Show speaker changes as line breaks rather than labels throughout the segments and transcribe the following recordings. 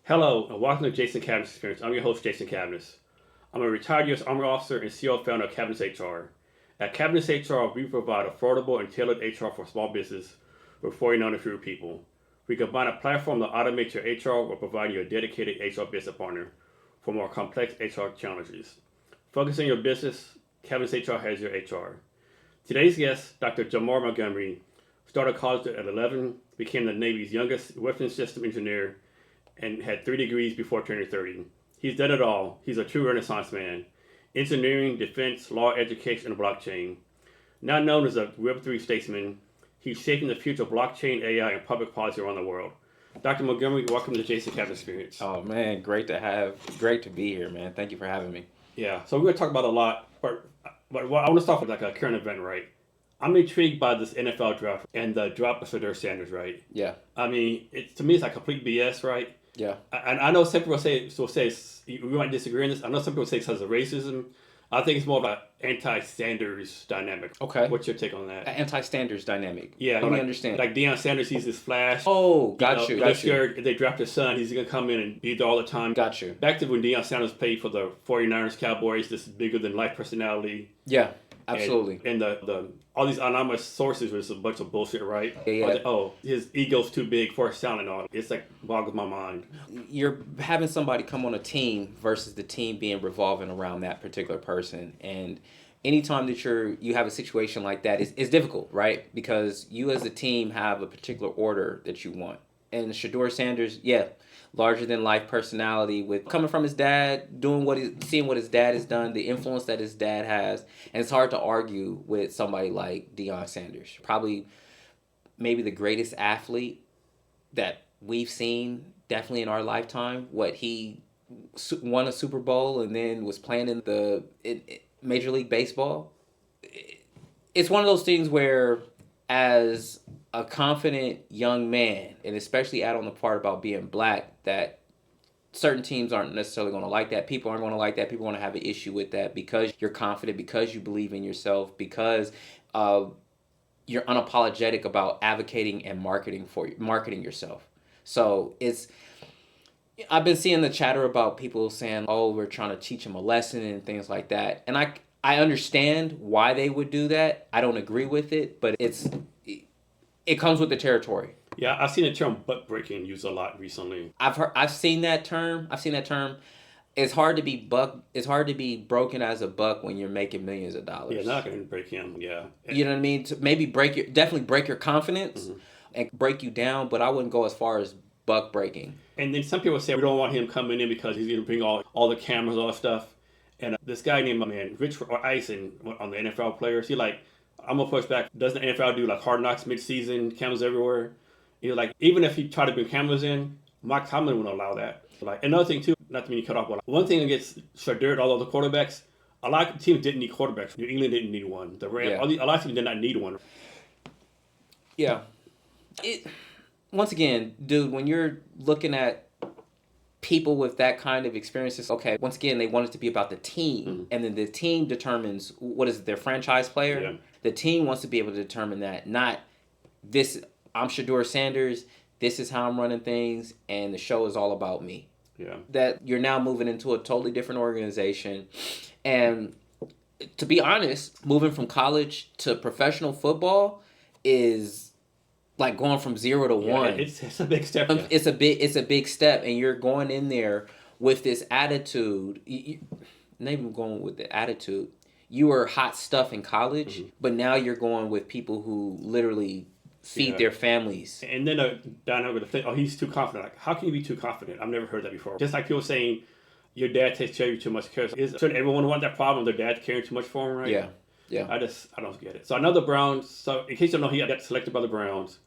Hello, and welcome to Jason Cavness Experience. I'm your host, Jason Cavness. I'm a retired U.S. Army officer and CEO founder of CavnessHR. At CavnessHR, we provide affordable and tailored HR for small business with 49 and fewer people. We combine a platform that automates your HR while providing you a dedicated HR business partner for more complex HR challenges. Focus on your business, CavnessHR has your HR. Today's guest, Dr. Jamar Montgomery, started college at 11, became the Navy's youngest weapons system engineer, and had 3 degrees before turning 30. He's done it all. He's a true Renaissance man. Engineering, defense, law, education, and blockchain. Now known as a Web3 statesman, he's shaping the future of blockchain, AI, and public policy around the world. Dr. Montgomery, welcome to the Jason Cavness Experience.
Oh man, great to be here, man. Thank you for having me.
Yeah, so we're going to talk about a lot, but I want to start with like a current event, right? I'm intrigued by this NFL draft and the drop of Deion Sanders, right?
Yeah.
I mean, to me, it's like complete BS, right?
Yeah.
And I know some people say we might disagree on this. I know some people say it's because of racism. I think it's more of an anti-Sanders dynamic.
Okay.
What's your take on that?
Anti-Sanders dynamic.
Yeah.
Let me understand.
Like Deion Sanders, he's this flash.
Oh, got you.
This year, if they draft his son, he's going to come in and be there all the time.
Got you.
Back to when Deion Sanders played for the 49ers, Cowboys, this bigger-than-life personality.
Yeah, absolutely.
And the all these anonymous sources was a bunch of bullshit, right?
Yeah.
His ego's too big for his sound and all. It's like boggles my mind.
You're having somebody come on a team versus the team being revolving around that particular person. And anytime that you have a situation like that, it's difficult, right? Because you as a team have a particular order that you want. And Deion Sanders, larger than life personality with coming from his dad, seeing what his dad has done, the influence that his dad has. And it's hard to argue with somebody like Deion Sanders. Probably maybe the greatest athlete that we've seen definitely in our lifetime. He won a Super Bowl and then was playing in Major League Baseball. It's one of those things where as a confident young man, and especially add on the part about being black, that certain teams aren't necessarily going to like that. People aren't going to like that. People are going to have an issue with that because you're confident, because you believe in yourself, because you're unapologetic about advocating and marketing yourself. So I've been seeing the chatter about people saying, oh, we're trying to teach them a lesson and things like that. And I understand why they would do that. I don't agree with it, but it comes with the territory.
Yeah, I've seen the term butt breaking used a lot recently.
I've seen that term. It's hard to be broken as a buck when you're making millions of dollars.
Yeah, not gonna break him. Yeah.
You know what I mean? To maybe definitely break your confidence and break you down, but I wouldn't go as far as buck breaking. And
then some people say we don't want him coming in because he's gonna bring all the cameras, all that stuff. And this guy named Rich Eisen on the NFL players, he like, I'm gonna push back. Doesn't the NFL do like Hard Knocks mid-season, cameras everywhere? He's like, even if he tried to bring cameras in, Mike Tomlin wouldn't allow that. Like another thing too, not to mean you cut off, but one thing against Shadurt, all of the quarterbacks, a lot of teams didn't need quarterbacks. New England didn't need one. The Rams, a lot of teams did not need one.
Yeah. Once again, dude, when you're looking at people with that kind of experiences, okay, once again, they want it to be about the team. And then the team determines, their franchise player?
Yeah.
The team wants to be able to determine that, not this, I'm Deion Sanders, this is how I'm running things, and the show is all about me.
Yeah.
That you're now moving into a totally different organization. And to be honest, moving from college to professional football is like going from 0 to 1.
It's a big step. Yeah.
It's a big step, and you're going in there with this attitude. Not even going with the attitude. You were hot stuff in college, but now you're going with people who literally feed their families.
And then down with the thing, he's too confident. Like, how can you be too confident? I've never heard that before. Just like people saying, your dad takes care of you too much. Shouldn't everyone want that problem? Their dad caring too much for him, right?
Yeah.
I don't get it. So another Browns. So in case you don't know, he got selected by the Browns.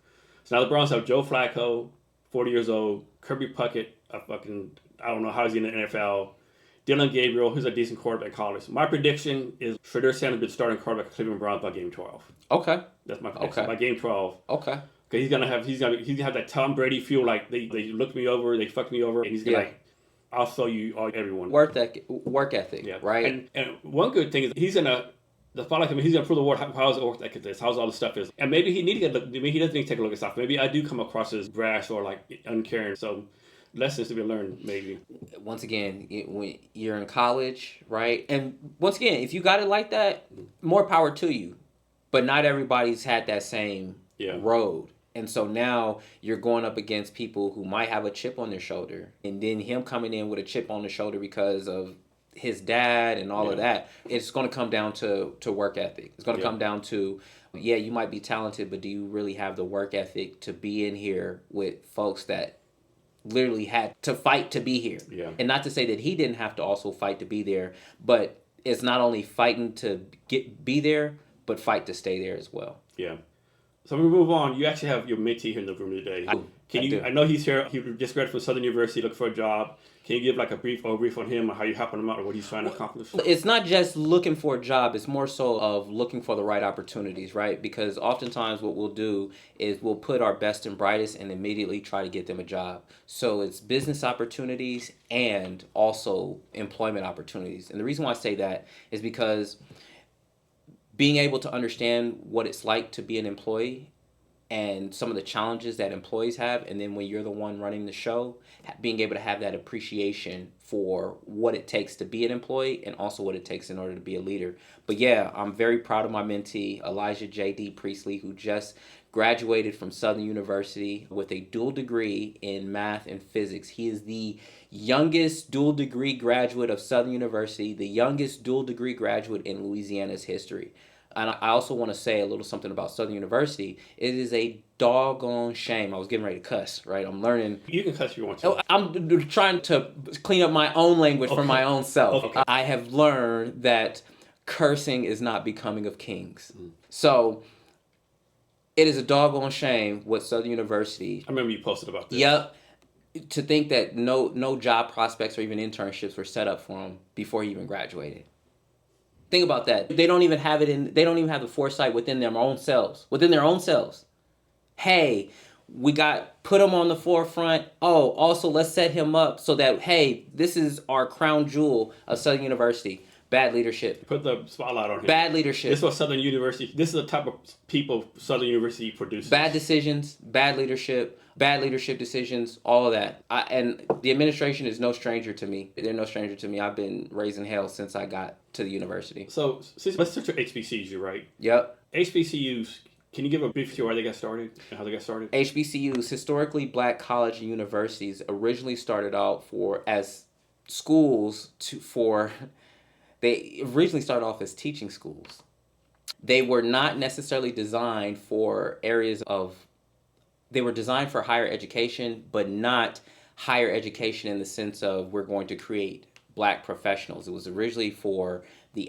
So now the Browns have Joe Flacco, 40 years old, Kirby Puckett, I don't know how he's in the NFL, Dylan Gabriel, who's a decent quarterback in college. My prediction is Deion Sanders will be starting quarterback of Cleveland Browns by game 12.
Okay.
That's my prediction.
Okay.
By game 12.
Okay.
Because he's gonna have that Tom Brady feel like they looked me over, they fucked me over, and he's gonna I'll show you everyone.
Work ethic, right?
And one good thing is he's gonna the spotlight coming, he's gonna prove the world how's it work like this, how's all this stuff is. And maybe he doesn't need to take a look at stuff. Maybe I do come across as brash or like uncaring. So lessons to be learned, maybe.
Once again, when you're in college, right? And once again, if you got it like that, more power to you. But not everybody's had that same road. And so now you're going up against people who might have a chip on their shoulder. And then him coming in with a chip on the shoulder because of his dad and all of that. It's going to come down to work ethic. It's going to come down to, you might be talented, but do you really have the work ethic to be in here with folks that literally had to fight to be here? And not to say that he didn't have to also fight to be there, but it's not only fighting to be there, but fight to stay there as well.
Yeah. So we move on. You actually have your mentee here in the room today. I know he's here. He just graduated from Southern University, looking for a job. Can you give like a brief overview on him, or how you helping him out, or what he's trying to accomplish?
It's not just looking for a job. It's more so of looking for the right opportunities, right? Because oftentimes what we'll do is we'll put our best and brightest and immediately try to get them a job. So it's business opportunities and also employment opportunities. And the reason why I say that is because being able to understand what it's like to be an employee and some of the challenges that employees have, and then when you're the one running the show, being able to have that appreciation for what it takes to be an employee and also what it takes in order to be a leader. But yeah, I'm very proud of my mentee, Elijah J.D. Priestley, who just graduated from Southern University with a dual degree in math and physics. He is the youngest dual degree graduate of Southern University, the youngest dual degree graduate in Louisiana's history. And I also want to say a little something about Southern University. It is a doggone shame. I was getting ready to cuss, right? I'm learning.
You can cuss if you want to.
I'm trying to clean up my own language for my own self. Okay. I have learned that cursing is not becoming of kings. So it is a doggone shame what Southern University.
I remember you posted about this.
Yep. To think that no job prospects or even internships were set up for him before he even graduated. Think about that. They don't even have the foresight within their own selves. Hey, we put him on the forefront. Oh, also let's set him up so that, hey, this is our crown jewel of Southern University. Bad leadership.
Put the spotlight on him.
Bad leadership.
This is what Southern University, this is the type of people Southern University produces.
Bad decisions, bad leadership decisions, all of that. And the administration is no stranger to me. They're no stranger to me. I've been raising hell since I got to the university.
So let's touch on HBCUs, right?
Yep.
HBCUs, can you give a brief history why they got started and how they got started?
HBCUs, historically black college and universities, originally started out as schools they originally started off as teaching schools. They were not necessarily designed for they were designed for higher education, but not higher education in the sense of we're going to create black professionals. It was originally for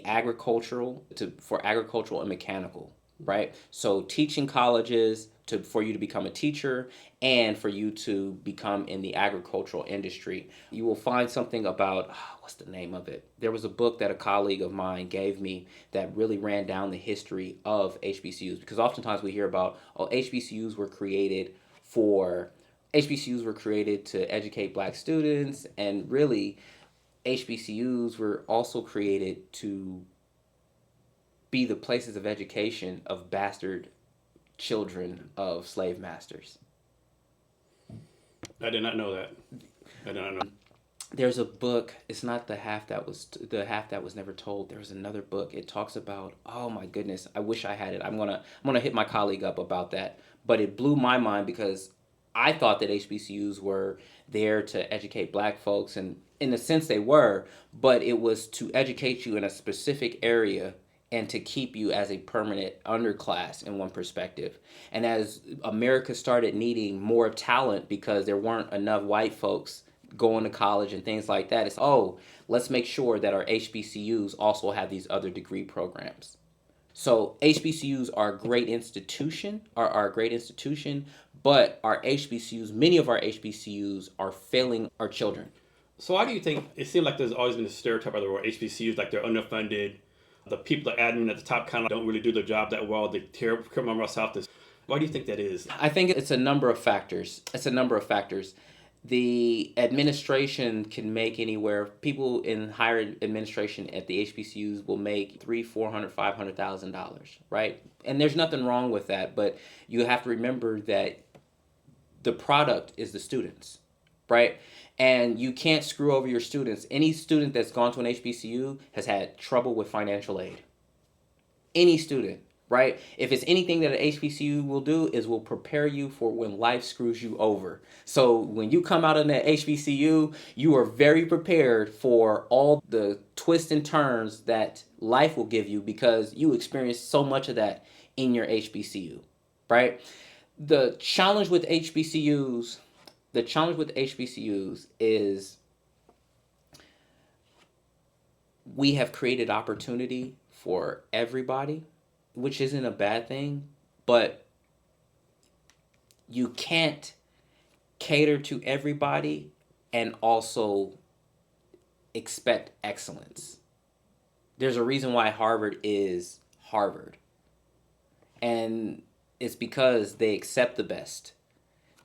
agricultural and mechanical, right? So teaching colleges for you to become a teacher and for you to become in the agricultural industry. You will find something about, what's the name of it? There was a book that a colleague of mine gave me that really ran down the history of HBCUs, because oftentimes we hear about, HBCUs were created to educate black students, and really HBCUs were also created to be the places of education of bastard children of slave masters.
I did not know that.
There's a book. It's not the half that was never told. There's another book. It talks about. Oh my goodness! I wish I had it. I'm gonna hit my colleague up about that. But it blew my mind because I thought that HBCUs were there to educate black folks, and in a sense they were, but it was to educate you in a specific area and to keep you as a permanent underclass in one perspective. And as America started needing more talent because there weren't enough white folks going to college and things like that, it's, let's make sure that our HBCUs also have these other degree programs. So HBCUs are a great institution, but many of our HBCUs are failing our children.
So why do you think, it seems like there's always been a stereotype of the word HBCUs, like they're underfunded, the people, the admin at the top kind of don't really do their job that well, they tear criminal us out. Why do you think that is?
I think it's a number of factors. The administration can make people in higher administration at the HBCUs will make $300,000, $400,000, $500,000, right? And there's nothing wrong with that, but you have to remember that the product is the students, right? And you can't screw over your students. Any student that's gone to an HBCU has had trouble with financial aid. Any student, right? If it's anything that an HBCU will do is will prepare you for when life screws you over. So when you come out of that HBCU, you are very prepared for all the twists and turns that life will give you because you experience so much of that in your HBCU, right? The challenge with HBCUs, is we have created opportunity for everybody, which isn't a bad thing, but you can't cater to everybody and also expect excellence. There's a reason why Harvard is Harvard. And it's because they accept the best.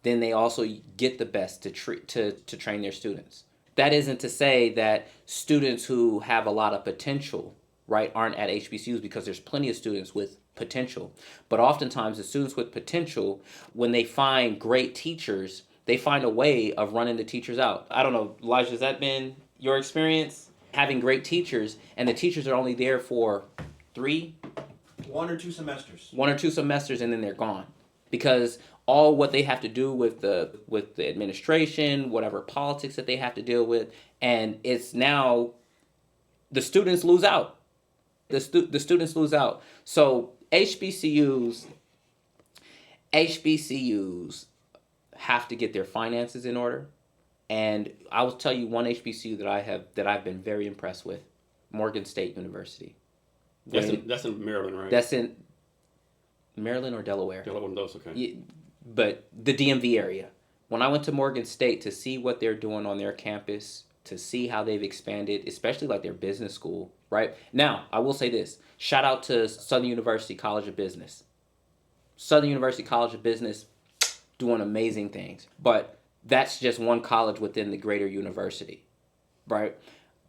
Then they also get the best to train their students. That isn't to say that students who have a lot of potential, right, aren't at HBCUs, because there's plenty of students with potential. But oftentimes the students with potential, when they find great teachers, they find a way of running the teachers out. I don't know, Elijah, has that been your experience? Having great teachers, and the teachers are only there for
1 or 2 semesters.
1 or 2 semesters, and then they're gone. Because all what they have to do with the administration, whatever politics that they have to deal with, and it's now the students lose out. The students lose out. So HBCUs have to get their finances in order. And I will tell you one HBCU that I've been very impressed with, Morgan State University.
That's in Maryland, right?
That's in Maryland or Delaware.
Delaware, those, okay.
Yeah, but the DMV area. When I went to Morgan State to see what they're doing on their campus, to see how they've expanded, especially like their business school, right? Now, I will say this. Shout out to Southern University College of Business. Southern University College of Business doing amazing things. But that's just one college within the greater university, right?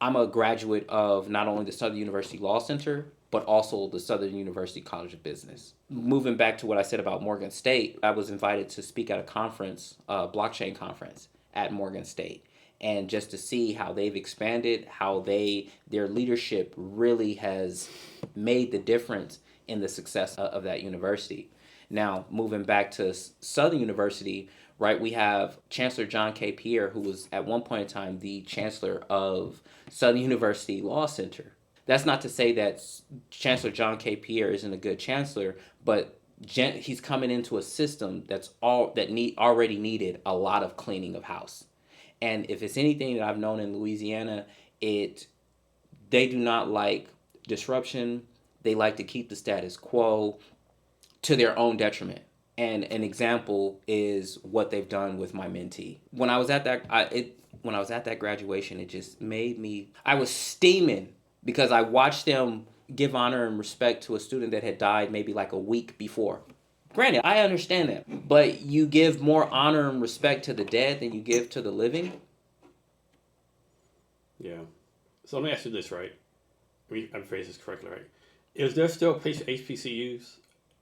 I'm a graduate of not only the Southern University Law Center, but also the Southern University College of Business. Moving back to what I said about Morgan State, I was invited to speak at a conference, a blockchain conference at Morgan State. And just to see how they've expanded, how their leadership really has made the difference in the success of that university. Now, moving back to Southern University, right, we have Chancellor John K. Pierre, who was at one point in time the chancellor of Southern University Law Center. That's not to say that Chancellor John K. Pierre isn't a good chancellor, but he's coming into a system already needed a lot of cleaning of house. And if it's anything that I've known in Louisiana, they do not like disruption. They like to keep the status quo to their own detriment. And an example is what they've done with my mentee. When I was at that graduation, it just made me. I was steaming because I watched them give honor and respect to a student that had died maybe like a week before. Granted, I understand that, but you give more honor and respect to the dead than you give to the living.
Yeah. So let me ask you this, right? I'm phrasing this correctly, right? Is there still a place for HBCUs?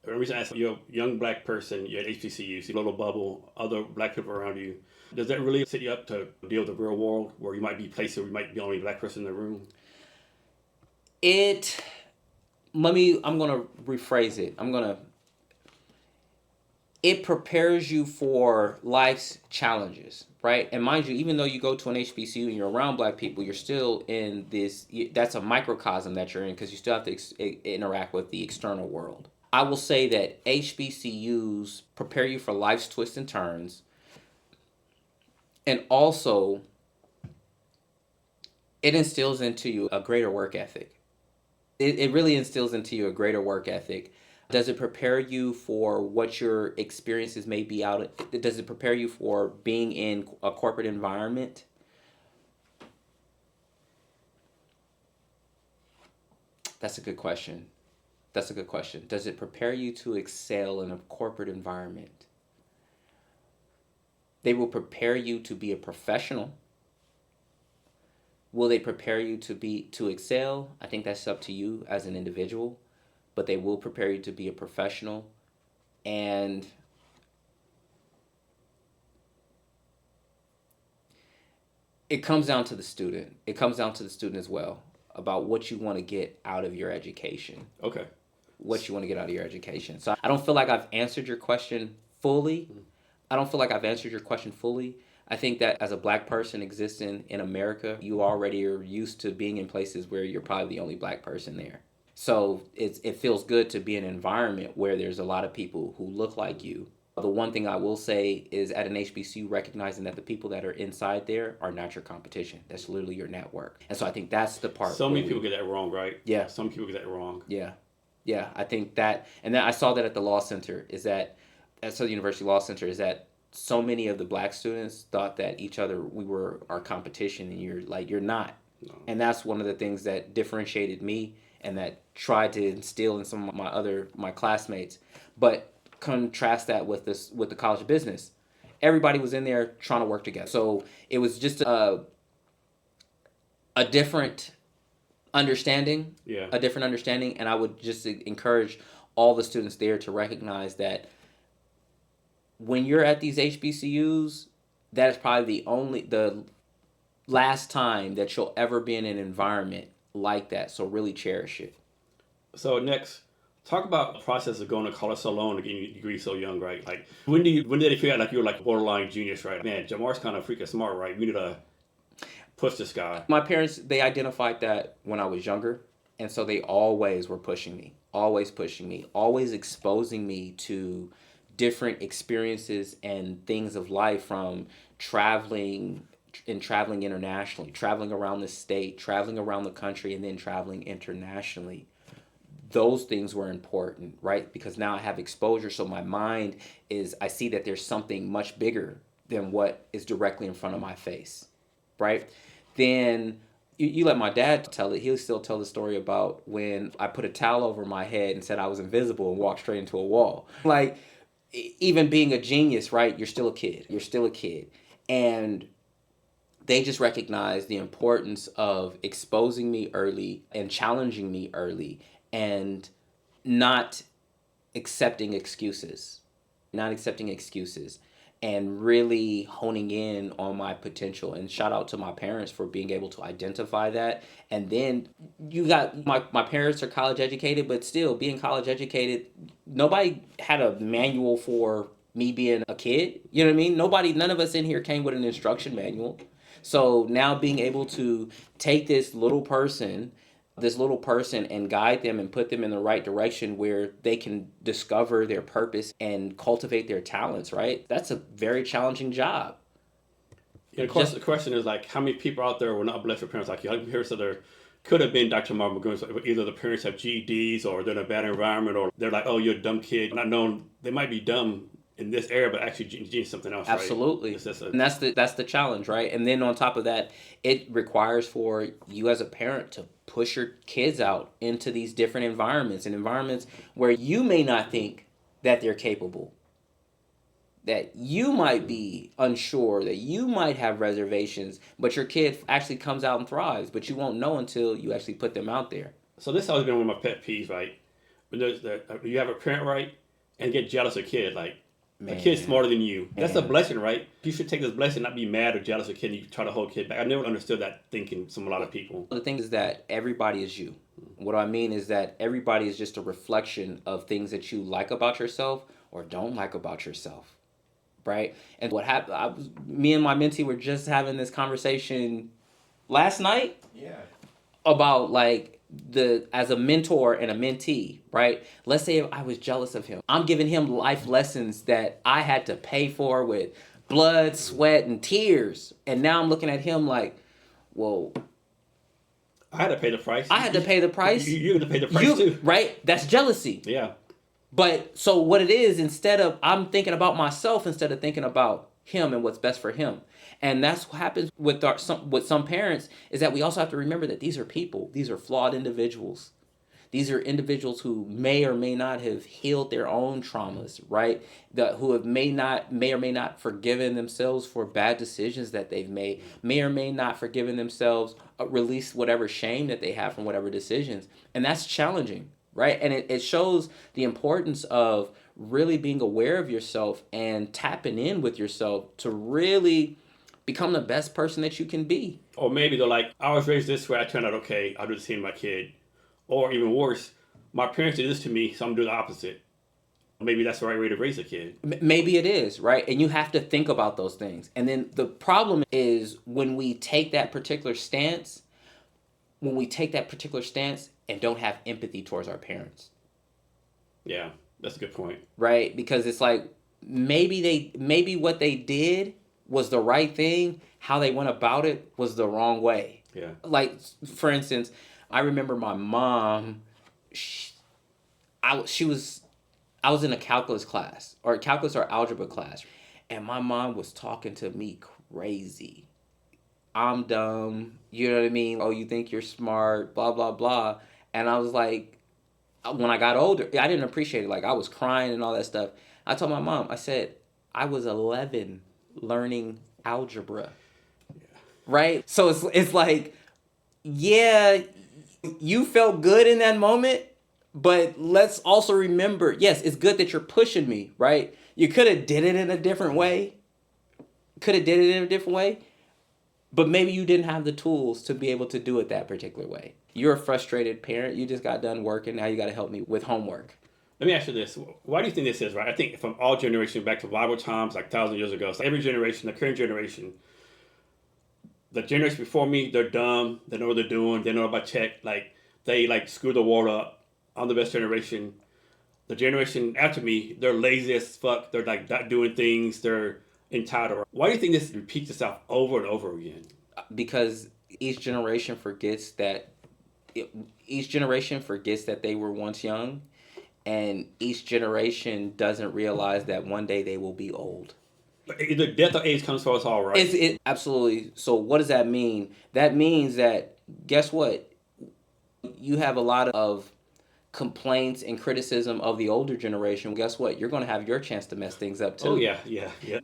The reason I ask, you're a young black person, you're at HBCUs, you little bubble, other black people around you. Does that really set you up to deal with the real world where you might be placed where you might be the only black person in the room?
I'm going to rephrase it. It prepares you for life's challenges, right? And mind you, even though you go to an HBCU and you're around black people, you're still in this, that's a microcosm that you're in because you still have to interact with the external world. I will say that HBCUs prepare you for life's twists and turns, and also it instills into you a greater work ethic. It really instills into you a greater work ethic. Does it prepare you for what your experiences may be does it prepare you for being in a corporate environment? That's a good question. Does it prepare you to excel in a corporate environment? They will prepare you to be a professional. Will they prepare you to excel? I think that's up to you as an individual, but they will prepare you to be a professional. And it comes down to the student. It comes down to the student as well about what you want to get out of your education.
Okay.
What you want to get out of your education. So I don't feel like I've answered your question fully. I think that as a Black person existing in America, you already are used to being in places where you're probably the only Black person there. So it feels good to be in an environment where there's a lot of people who look like you. The one thing I will say is at an HBCU, recognizing that the people that are inside there are not your competition. That's literally your network. And so I think that's the part.
So many people get that wrong, right?
Yeah.
Some people get that wrong.
Yeah. Yeah, I think that, and then I saw that at the Law Center, is that, at Southern University Law Center, is that so many of the Black students thought that we were our competition, and you're not. No. And that's one of the things that differentiated me and that tried to instill in some of my classmates. But contrast that with the College of Business. Everybody was in there trying to work together. So it was just a different understanding.
Yeah.
A different understanding. And I would just encourage all the students there to recognize that when you're at these HBCUs, that is probably the last time that you'll ever be in an environment like that. So really cherish it.
So next, talk about the process of going to college so long and getting your degree so young, right? Like, when did they figure out like you were like borderline genius, right? Man, Jamar's kind of freaking smart, right? We need to push this guy.
My parents, they identified that when I was younger, and so they always were pushing me, always exposing me to different experiences and things of life, from traveling internationally, traveling around the state, traveling around the country, and then traveling internationally. Those things were important, right? Because now I have exposure, so my mind I see that there's something much bigger than what is directly in front of my face, right? Then you let my dad tell it. He'll still tell the story about when I put a towel over my head and said I was invisible and walked straight into a wall. Like, even being a genius, right? You're still a kid. And they just recognize the importance of exposing me early and challenging me early and not accepting excuses and really honing in on my potential. And shout out to my parents for being able to identify that. And then you got my parents are college educated, but still being college educated, nobody had a manual for me being a kid. You know what I mean? None of us in here came with an instruction manual. So now being able to take this little person and guide them and put them in the right direction where they can discover their purpose and cultivate their talents, right? That's a very challenging job.
Yeah, of course, the question is, like, how many people out there were not blessed with parents like you? How many parents there could have been Dr. Jamar Montgomery? So either the parents have GEDs, or they're in a bad environment, or they're like, oh, you're a dumb kid. Not knowing they might be dumb in this area, but actually genius something else.
Absolutely.
Right?
And that's the challenge, right? And then on top of that, it requires for you as a parent to push your kids out into these different environments, and environments where you may not think that they're capable, that you might be unsure, that you might have reservations, but your kid actually comes out and thrives, but you won't know until you actually put them out there.
So this has always been one of my pet peeves, right? When you have a parent, right, and get jealous of a kid, like, a kid's smarter than you. That's a blessing, right? You should take this blessing, not be mad or jealous of a kid, and you try to hold a kid back. I never understood that thinking from a lot of people.
The thing is that everybody is you. What I mean is that everybody is just a reflection of things that you like about yourself or don't like about yourself, right? And what happened, me and my mentee were just having this conversation last night.
Yeah.
About, like, as a mentor and a mentee, right? Let's say I was jealous of him. I'm giving him life lessons that I had to pay for with blood, sweat, and tears. And now I'm looking at him like, well,
I had to pay the price.
I had to pay the price.
You had to pay the price too.
Right? That's jealousy.
Yeah.
But so what it is, instead of, I'm thinking about myself instead of thinking about him and what's best for him. And that's what happens with some parents, is that we also have to remember that these are people. These are flawed individuals. These are individuals who may or may not have healed their own traumas, right? Who may or may not forgiven themselves for bad decisions that they've made, may or may not forgiven themselves, release whatever shame that they have from whatever decisions. And that's challenging, right? And it shows the importance of really being aware of yourself and tapping in with yourself to really become the best person that you can be.
Or maybe they're like, I was raised this way, I turned out okay, I'll do the same to my kid. Or even worse, my parents did this to me, so I'm doing the opposite. Maybe that's the right way to raise a kid.
Maybe it is, right? And you have to think about those things. And then the problem is when we take that particular stance, and don't have empathy towards our parents.
Yeah, that's a good point.
Right? Because it's like maybe what they did was the right thing, how they went about it was the wrong way.
Yeah.
Like, for instance, I remember my mom, I was in a calculus or algebra class, and my mom was talking to me crazy. I'm dumb, you know what I mean? Oh, you think you're smart, blah, blah, blah. And I was like, when I got older, I didn't appreciate it. Like, I was crying and all that stuff. I told my mom, I said, I was 11 learning algebra. Yeah. Right? So it's like, yeah, you felt good in that moment, but let's also remember, yes, it's good that you're pushing me, right? You could have did it in a different way. But maybe you didn't have the tools to be able to do it that particular way. You're a frustrated parent. You just got done working. Now you got to help me with homework.
Let me ask you this. Why do you think this is, right? I think from all generations back to Bible times, like 1,000 years ago, so every generation, the current generation, the generation before me, they're dumb. They know what they're doing. They know about tech. Like, they, like, screw the world up. I'm the best generation. The generation after me, they're lazy as fuck. They're, like, not doing things. They're entitled. Why do you think this repeats itself over and over again?
Because each generation forgets that they were once young, and each generation doesn't realize that one day they will be old.
Either death or age comes for us all, right?
Absolutely. So what does that mean? That means that, guess what? You have a lot of complaints and criticism of the older generation. Guess what? You're going to have your chance to mess things up too.
Oh, yeah.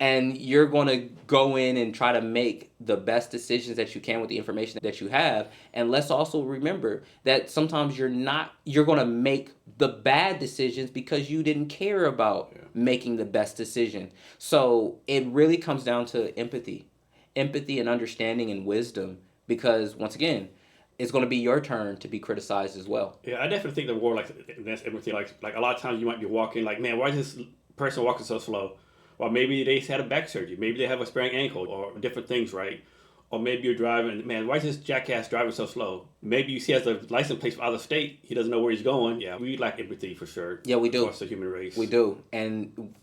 And you're going to go in and try to make the best decisions that you can with the information that you have. And let's also remember that sometimes you're going to make the bad decisions because you didn't care about making the best decision. So it really comes down to empathy and understanding and wisdom, because once again, it's going to be your turn to be criticized as well.
Yeah, I definitely think the war, like, that's everything. Like a lot of times you might be walking, like, man, why is this person walking so slow? Or maybe they had a back surgery. Maybe they have a sprained ankle or different things, right? Or maybe you're driving, man, why is this jackass driving so slow? Maybe you see he has a license plate from out of state. He doesn't know where he's going. Yeah, we lack empathy for sure.
Yeah, we do.
Towards the human race.
We do. And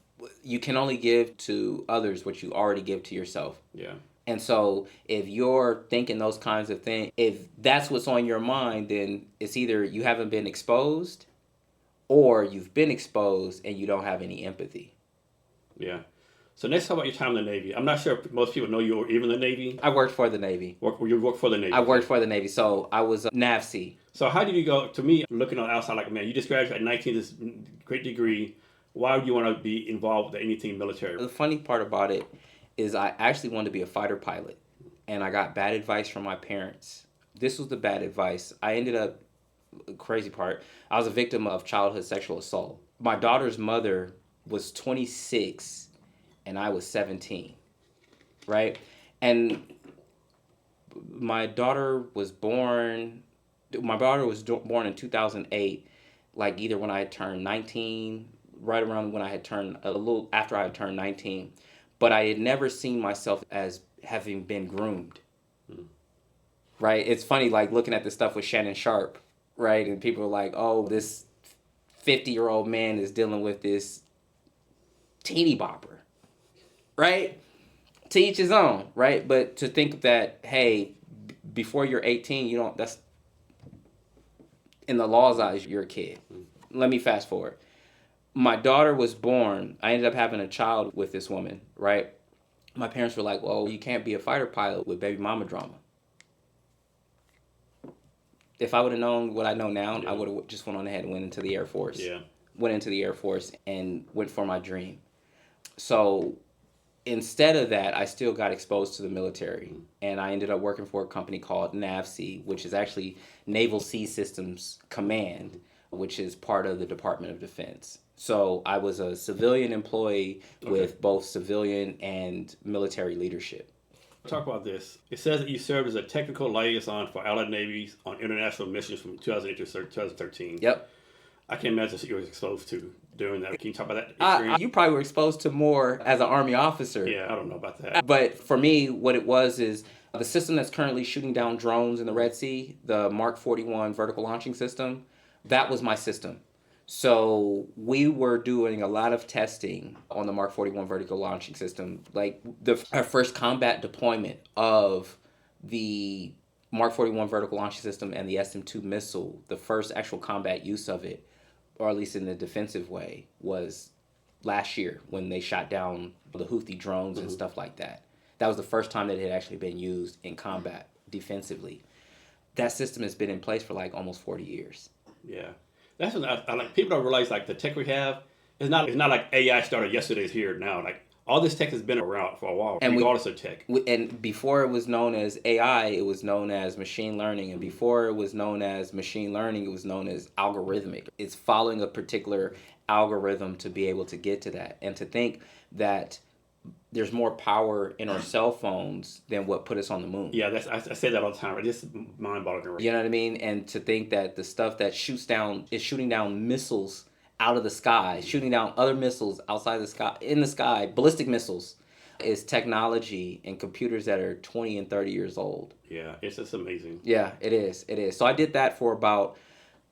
you can only give to others what you already give to yourself.
Yeah.
And so if you're thinking those kinds of things, if that's what's on your mind, then it's either you haven't been exposed or you've been exposed and you don't have any empathy.
Yeah. So let's talk about your time in the Navy. I'm not sure if most people know you were even in the Navy.
I worked for the Navy.
You worked for the Navy?
I worked for the Navy. So I was a NAACP.
So how did you go, to me, looking on the outside, like, man, you just graduated at 19, this great degree. Why would you want to be involved with anything military?
The funny part about it is I actually wanted to be a fighter pilot, and I got bad advice from my parents. This was the bad advice. I ended up, crazy part, I was a victim of childhood sexual assault. My daughter's mother was 26 and I was 17, right? And my daughter was born in 2008, like either when I had turned 19, right around when I had turned, a little after I had turned 19. But I had never seen myself as having been groomed, right? It's funny, like, looking at the stuff with Shannon Sharp, right? And people are like, oh, this 50-year-old man is dealing with this teeny bopper, right? To each his own, right? But to think that, hey, before you're 18, that's, in the law's eyes, you're a kid. Let me fast forward. My daughter was born. I ended up having a child with this woman, right? My parents were like, well, you can't be a fighter pilot with baby mama drama. If I would have known what I know now, I would have just went on ahead and went into the Air Force.
Yeah.
Went into the Air Force and went for my dream. So instead of that, I still got exposed to the military. And I ended up working for a company called NAVSEA, which is actually Naval Sea Systems Command, which is part of the Department of Defense. So I was a civilian employee with both civilian and military leadership.
Talk about this. It says that you served as a technical liaison for Allied Navies on international missions from 2008 to 2013.
Yep.
I can't imagine what you were exposed to during that. Can you talk about that experience?
You probably were exposed to more as an Army officer.
Yeah, I don't know about that.
But for me, what it was is the system that's currently shooting down drones in the Red Sea, the Mark 41 vertical launching system, that was my system. So we were doing a lot of testing on the Mark 41 vertical launching system. Like our first combat deployment of the Mark 41 vertical launching system and the SM-2 missile, the first actual combat use of it, or at least in the defensive way, was last year when they shot down the Houthi drones and stuff like that. That was the first time that it had actually been used in combat defensively. That system has been in place for like almost 40 years.
Yeah. That's what I like. People don't realize like the tech we have is not like AI started yesterday, it's here now. Like all this tech has been around for a while, and regardless of tech.
And before it was known as AI, it was known as machine learning. And before it was known as machine learning, it was known as algorithmic. It's following a particular algorithm to be able to get to that. And to think that there's more power in our cell phones than what put us on the moon.
Yeah, I say that all the time. It's just mind-boggling.
You know what I mean? And to think that the stuff that is shooting down missiles out of the sky, shooting down other missiles outside the sky, in the sky, ballistic missiles, is technology and computers that are 20 and 30 years old.
Yeah, it's just amazing.
Yeah, it is. It is. So I did that for about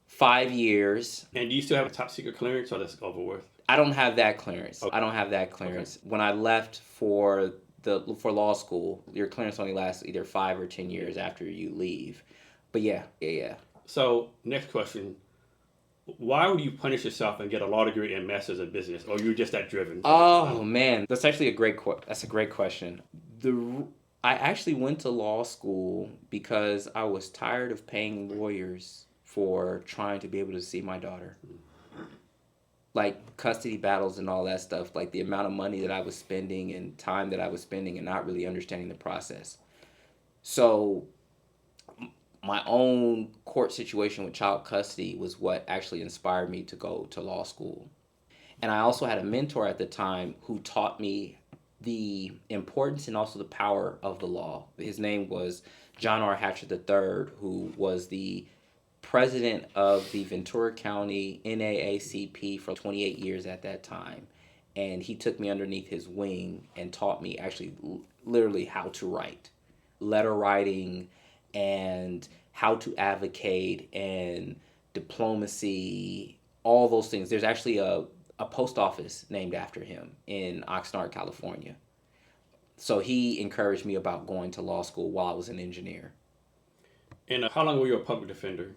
5 years.
And do you still have a top secret clearance, or that's over with?
I don't have that clearance.
Okay.
I don't have that clearance. Okay. When I left for law school, your clearance only lasts either 5 or 10 years after you leave. But yeah.
So next question. Why would you punish yourself and get a law degree and master's in business? Or you're just that driven?
Oh, man. That's actually a great question. I actually went to law school because I was tired of paying lawyers for trying to be able to see my daughter. Like custody battles and all that stuff, like the amount of money that I was spending and time that I was spending and not really understanding the process. So my own court situation with child custody was what actually inspired me to go to law school. And I also had a mentor at the time who taught me the importance and also the power of the law. His name was John R. Hatcher III, who was the president of the Ventura County NAACP for 28 years at that time. And he took me underneath his wing and taught me actually literally how to write, letter writing, and how to advocate and diplomacy, all those things. There's actually a post office named after him in Oxnard, California. So he encouraged me about going to law school while I was an engineer.
And how long were you a public defender?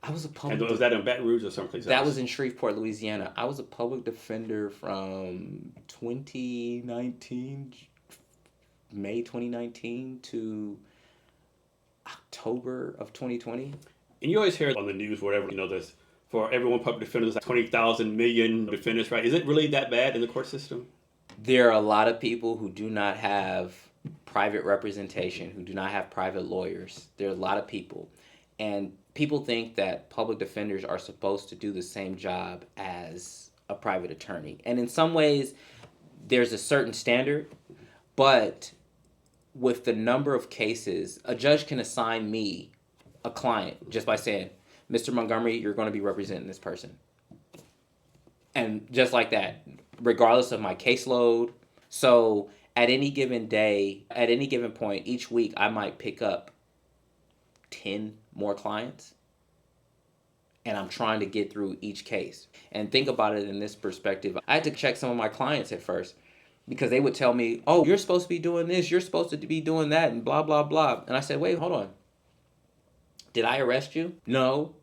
I was a public.
And was that in Baton Rouge or someplace else?
That was in Shreveport, Louisiana. I was a public defender from 2019, May 2019 to October of 2020.
And you always hear on the news, whatever, there's for everyone public defenders, like 20,000 million defenders, right? Is it really that bad in the court system?
There are a lot of people who do not have private representation, who do not have private lawyers. There are a lot of people. And people think that public defenders are supposed to do the same job as a private attorney. And in some ways, there's a certain standard, but with the number of cases, a judge can assign me a client just by saying, Mr. Montgomery, you're going to be representing this person. And just like that, regardless of my caseload. So at any given day, at any given point, each week, I might pick up 10 more clients. And I'm trying to get through each case. And think about it in this perspective. I had to check some of my clients at first because they would tell me, oh, you're supposed to be doing this, you're supposed to be doing that, and blah, blah, blah. And I said, wait, hold on. Did I arrest you? No.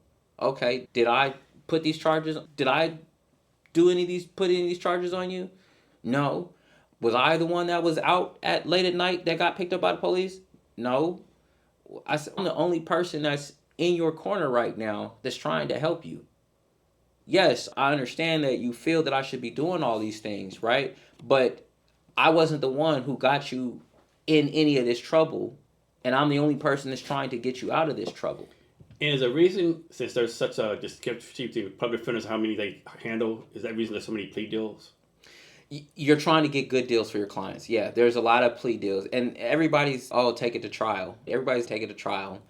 Okay. Did I put these charges? Did I put any of these charges on you? No. Was I the one that was out at late at night that got picked up by the police? No. I said, I'm the only person that's in your corner right now that's trying to help you. Yes, I understand that you feel that I should be doing all these things, right? But I wasn't the one who got you in any of this trouble, and I'm the only person that's trying to get you out of this trouble.
And is there a reason, since there's such a discrepancy between public defenders, how many they handle, is that reason there's so many plea deals?
You're trying to get good deals for your clients. Yeah, there's a lot of plea deals, and everybody's take it to trial. Everybody's taking it to trial.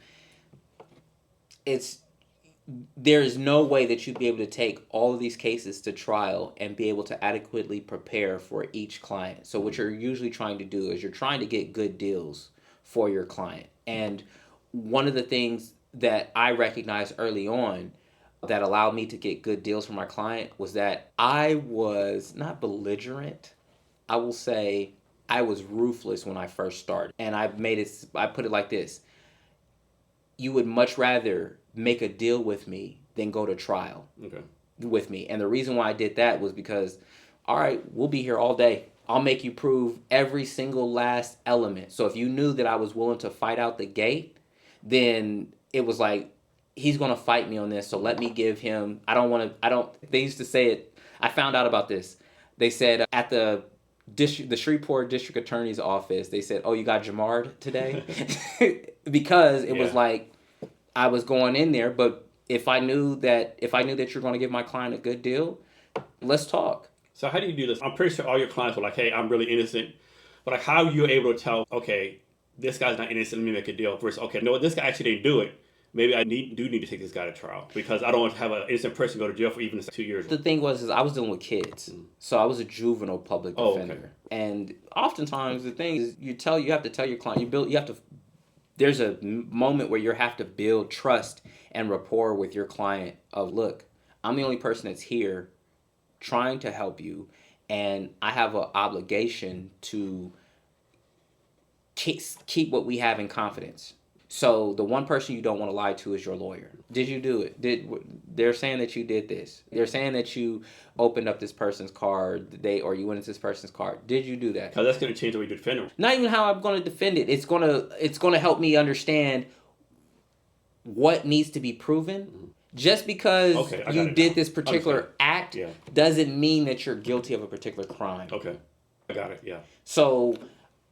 There is no way that you'd be able to take all of these cases to trial and be able to adequately prepare for each client. So what you're usually trying to do is you're trying to get good deals for your client. And one of the things that I recognized early on that allowed me to get good deals for my client was that I was not belligerent. I will say I was ruthless when I first started. And I put it like this. You would much rather make a deal with me than go to trial with me. And the reason why I did that was because, all right, we'll be here all day. I'll make you prove every single last element. So if you knew that I was willing to fight out the gate, then it was like, he's going to fight me on this. So let me give him, they used to say it. I found out about this. They said at the Shreveport District Attorney's office, they said, "Oh, you got Jamar today?" Because it was like I was going in there, but if I knew that you're going to give my client a good deal, let's talk.
So how do you do this? I'm pretty sure all your clients were like, "Hey, I'm really innocent," but like, how are you able to tell? Okay, this guy's not innocent. Let me make a deal. Versus, okay, no, this guy actually didn't do it. Maybe I do need to take this guy to trial because I don't want to have an innocent person go to jail for even 2 years.
The thing is I was dealing with kids. So I was a juvenile public defender. Okay. And oftentimes the thing is you have to tell your client, there's a moment where you have to build trust and rapport with your client of, look, I'm the only person that's here trying to help you, and I have an obligation to keep what we have in confidence. So the one person you don't want to lie to is your lawyer. Did you do it? They're saying that you did this. They're saying that you opened up this person's card or you went into this person's card. Did you do that?
Because that's going to change the way you defend them.
Not even how I'm going to defend it. It's going to help me understand what needs to be proven. Just because you did this particular act doesn't mean that you're guilty of a particular crime.
Okay, I got it. Yeah.
So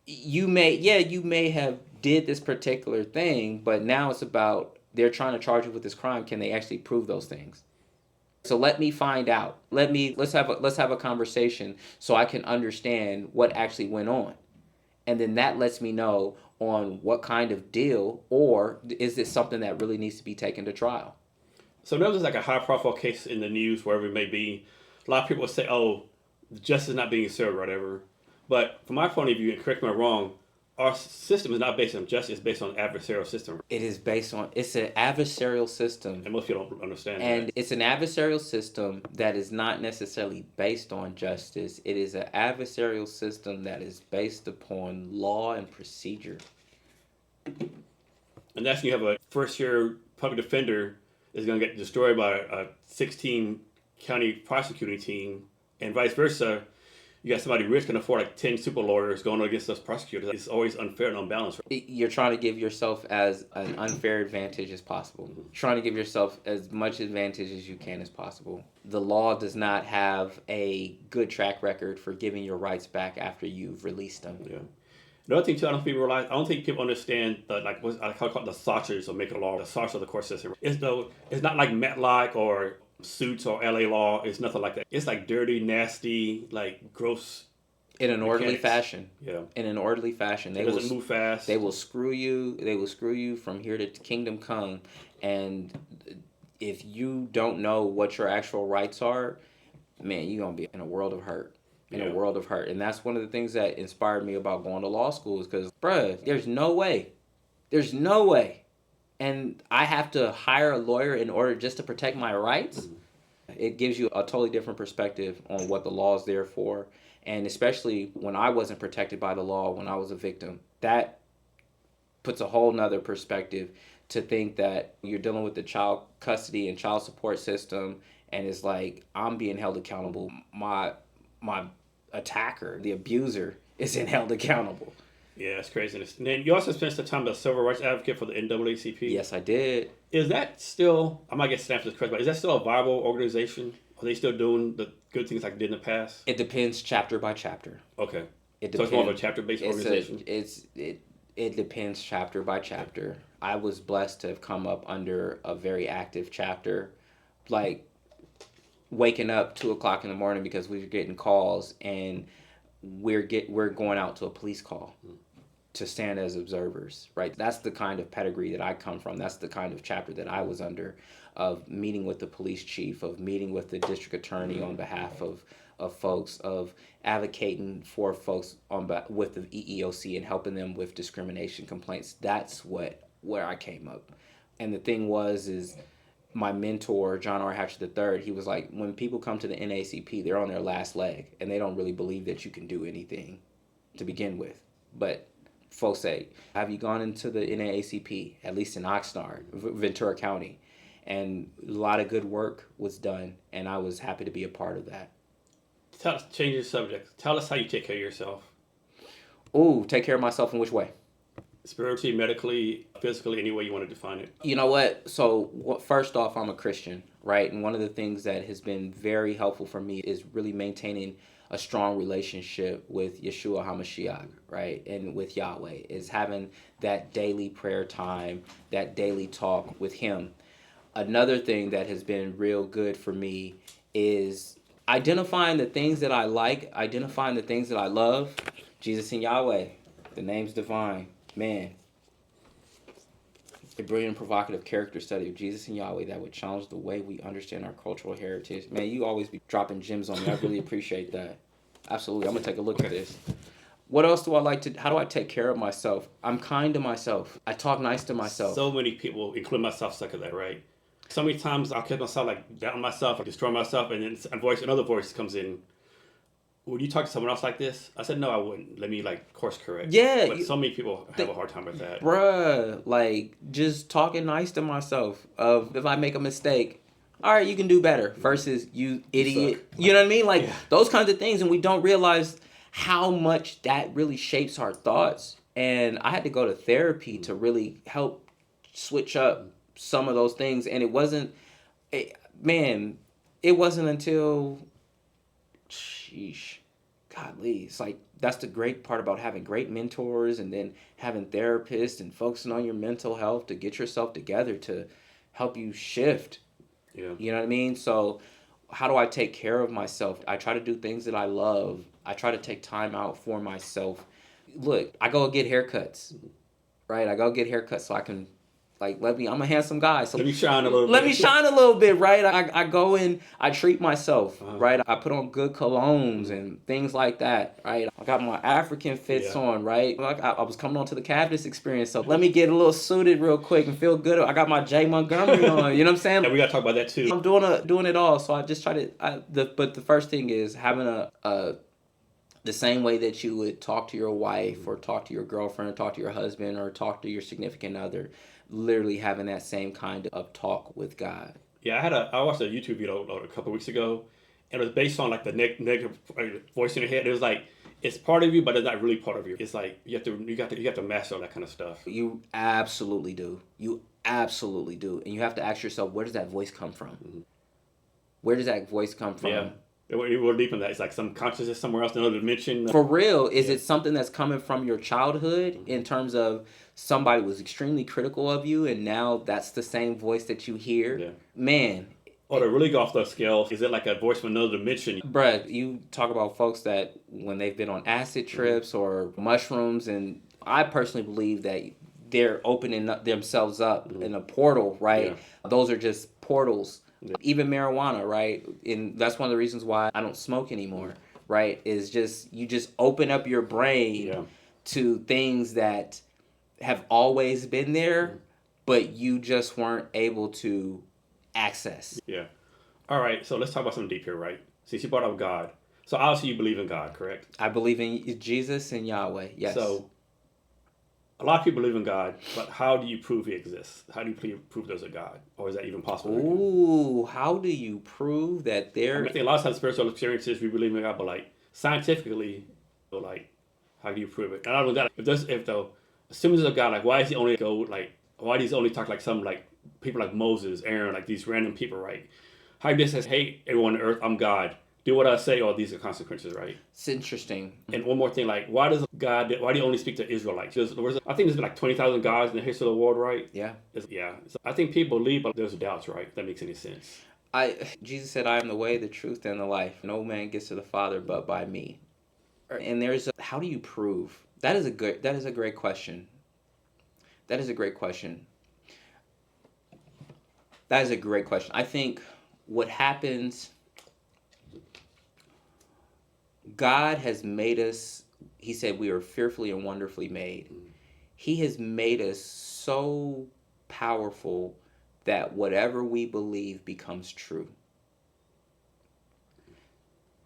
you may have did this particular thing, but now it's about they're trying to charge you with this crime. Can they actually prove those things? So let me find out. Let's have a conversation so I can understand what actually went on, and then that lets me know on what kind of deal, or is this something that really needs to be taken to trial.
So there was like a high-profile case in the news, wherever it may be. A lot of people say, "Oh, justice is not being served," or whatever. But from my point of view, and correct me if I'm wrong, our system is not based on justice, it's based on an adversarial system.
It's an adversarial system.
And most people don't understand
and
that.
It's an adversarial system that is not necessarily based on justice. It is an adversarial system that is based upon law and procedure. And
that's when you have a first-year public defender is going to get destroyed by a 16-county prosecuting team, and vice versa. You got somebody rich can afford like 10 super lawyers going against those prosecutors. It's always unfair and unbalanced.
You're trying to give yourself as an unfair advantage as possible. Mm-hmm. Trying to give yourself as much advantage as you can as possible. The law does not have a good track record for giving your rights back after you've released them.
Yeah. Another thing too, I don't think people understand the I call it the sausage of making law, the sausage of the court system. It's not like Matlock or Suits or LA Law. It's nothing like that. It's like dirty, nasty, like gross.
In an orderly fashion.
Yeah.
In an orderly fashion.
It doesn't move fast.
They will screw you. They will screw you from here to Kingdom Come. And if you don't know what your actual rights are, man, you're gonna be in a world of hurt. A world of hurt. And that's one of the things that inspired me about going to law school is because, bruh, there's no way. There's no way. And I have to hire a lawyer in order just to protect my rights. Mm-hmm. It gives you a totally different perspective on what the law is there for. And especially when I wasn't protected by the law, when I was a victim, that puts a whole nother perspective to think that you're dealing with the child custody and child support system. And it's like, I'm being held accountable. My attacker, the abuser, isn't held accountable.
Yeah, it's craziness. And then you also spent some time as a civil rights advocate for the NAACP.
Yes, I did.
Is that still, I might get snapped as correct, but is that still a viable organization? Are they still doing the good things like they did in the past?
It depends chapter by chapter.
Okay.
It depends.
So it's more of a chapter-based organization?
It depends chapter by chapter. I was blessed to have come up under a very active chapter. Like, waking up 2:00 in the morning because we were getting calls, and we're going out to a police call to stand as observers, right? That's the kind of pedigree that I come from. That's the kind of chapter that I was under, of meeting with the police chief, of meeting with the district attorney on behalf of folks, of advocating for folks with the EEOC and helping them with discrimination complaints. That's where I came up. And the thing is my mentor, John R. Hatcher III, he was like, when people come to the NAACP, they're on their last leg, and they don't really believe that you can do anything to begin with. But folks say, have you gone into the NAACP, at least in Oxnard, Ventura County? And a lot of good work was done, and I was happy to be a part of that.
Change the subject. Tell us how you take care of yourself.
Ooh, take care of myself in which way?
Spiritually, medically, physically, any way you want to define it.
You know what? So first off, I'm a Christian, right? And one of the things that has been very helpful for me is really maintaining a strong relationship with Yeshua HaMashiach, right? And with Yahweh, is having that daily prayer time, that daily talk with him. Another thing that has been real good for me is identifying the things that I like, identifying the things that I love. Jesus and Yahweh, the name's divine. Man, a brilliant, provocative character study of Jesus and Yahweh that would challenge the way we understand our cultural heritage. Man, you always be dropping gems on me. I really appreciate that. Absolutely. I'm going to take a look at this. What else do I like to, how do I take care of myself? I'm kind to myself. I talk nice to myself.
So many people, including myself, suck at that, right? So many times I'll catch myself like down myself, I destroy myself, and then another voice comes in. Would you talk to someone else like this? I said, no, I wouldn't. Let me course correct.
Yeah.
But so many people have a hard time with that.
Bruh, just talking nice to myself. Of if I make a mistake, all right, you can do better. Versus you idiot. You know what I mean? Those kinds of things. And we don't realize how much that really shapes our thoughts. And I had to go to therapy to really help switch up some of those things. And it wasn't until... Sheesh. Godly. It's that's the great part about having great mentors and then having therapists and focusing on your mental health to get yourself together to help you shift.
Yeah.
You know what I mean? So how do I take care of myself? I try to do things that I love. I try to take time out for myself. Look, I go get haircuts, right? I go get haircuts so I can I'm a handsome guy. So
let me shine a little bit.
Let me shine a little bit, right? I go in, I treat myself, right? I put on good colognes and things like that, right? I got my African fits on, right? I was coming on to the Cavness Experience, so let me get a little suited real quick and feel good. I got my Jamar Montgomery on, you know what I'm saying?
Yeah, we got to talk about that too.
I'm doing it all, so I just try to, but the first thing is having the same way that you would talk to your wife or talk to your girlfriend or talk to your husband or talk to your significant other, literally having that same kind of talk with God.
Yeah, I watched a YouTube video a couple of weeks ago, and it was based on the negative voice in your head. It was it's part of you, but it's not really part of you. It's you have to master all that kind of stuff.
You absolutely do. You absolutely do, and you have to ask yourself, where does that voice come from? Mm-hmm. Where does that voice come from?
Yeah. We're deep in that. It's some consciousness somewhere else, another dimension.
For real, is it something that's coming from your childhood in terms of somebody was extremely critical of you and now that's the same voice that you hear?
Yeah.
Man.
Or to really go off the scale, is it a voice from another dimension?
Bruh, you talk about folks that when they've been on acid trips or mushrooms, and I personally believe that they're opening themselves up in a portal, right? Yeah. Those are just portals. Yeah. Even marijuana, right? And that's one of the reasons why I don't smoke anymore, right? Is just you just open up your brain to things that have always been there, but you just weren't able to access.
Yeah. All right, so let's talk about something deep here, right? Since you brought up God. So obviously you believe in God, correct?
I believe in Jesus and Yahweh, yes.
So a lot of people believe in God, but how do you prove he exists? How do you prove there's a God? Or is that even possible?
Ooh, how do you prove that there...
I think a lot of times spiritual experiences, we believe in God, but scientifically, how do you prove it? And I don't know that. Assuming there's a God, why is he only why does he only talk some people like Moses, Aaron, these random people, right? How he just says, hey, everyone on earth, I'm God. Do what I say, or these are consequences, right?
It's interesting.
And one more thing, why do you only speak to Israelites? I think there's been 20,000 gods in the history of the world, right?
Yeah.
Yeah. So I think people believe, but there's doubts, right? If that makes any sense.
Jesus said, "I am the way, the truth, and the life. No man gets to the Father but by me." And how do you prove? That is a great question. That is a great question. That is a great question. I think what happens, God has made us, he said we are fearfully and wonderfully made. He has made us so powerful that whatever we believe becomes true.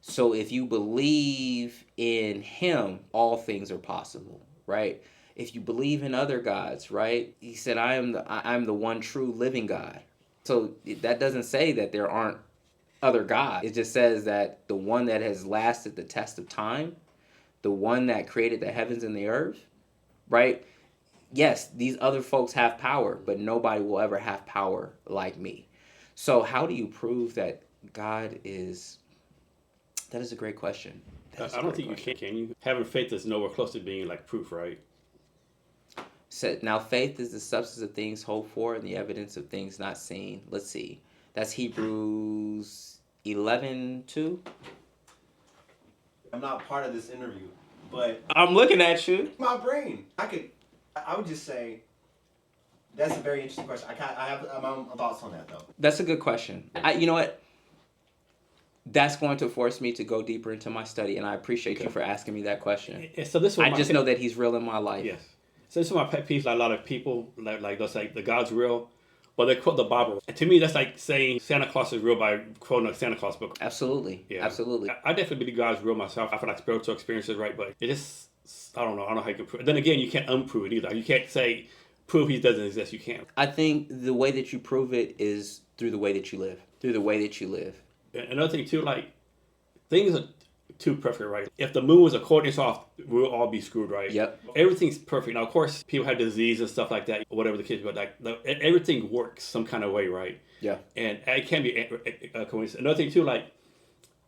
So if you believe in him, all things are possible, right? If you believe in other gods, right? He said, I'm the one true living God. So that doesn't say that there aren't other gods. It just says that the one that has lasted the test of time, the one that created the heavens and the earth, right? Yes, these other folks have power, but nobody will ever have power like me. So how do you prove that God is... That is a great question.
I don't think you can you? Having faith is nowhere close to being like proof, right?
So now faith is the substance of things hoped for and the evidence of things not seen. Let's see. That's Hebrews 11:2.
I'm not part of this interview, but
I'm looking at you.
my brain. I would just say that's a very interesting question. I have my own thoughts on that though.
That's a good question. You know what? That's going to force me to go deeper into my study, and I appreciate you for asking me that question.
And so this
I just know that he's real in my life.
Yes. So this is my pet peeve. Like a lot of people like they'll say the God's real, but they quote the Bible. And to me, that's like saying Santa Claus is real by quoting a Santa Claus book.
Absolutely. Yeah. Absolutely.
I definitely believe God's real myself. I feel like spiritual experiences, right? But it just, I don't know how you can prove it. Then again, you can't unprove it either. You can't say prove he doesn't exist. You can't.
I think the way that you prove it is through the way that you live. Through the way that you live.
Another thing too, like things are too perfect, right? If the moon was accordion off, we'll all be screwed, right?
Yep.
Everything's perfect. Now, of course, people have disease and stuff like that, whatever the case, but like everything works some kind of way, right?
Yeah.
And it can be a coincidence. Another thing too, like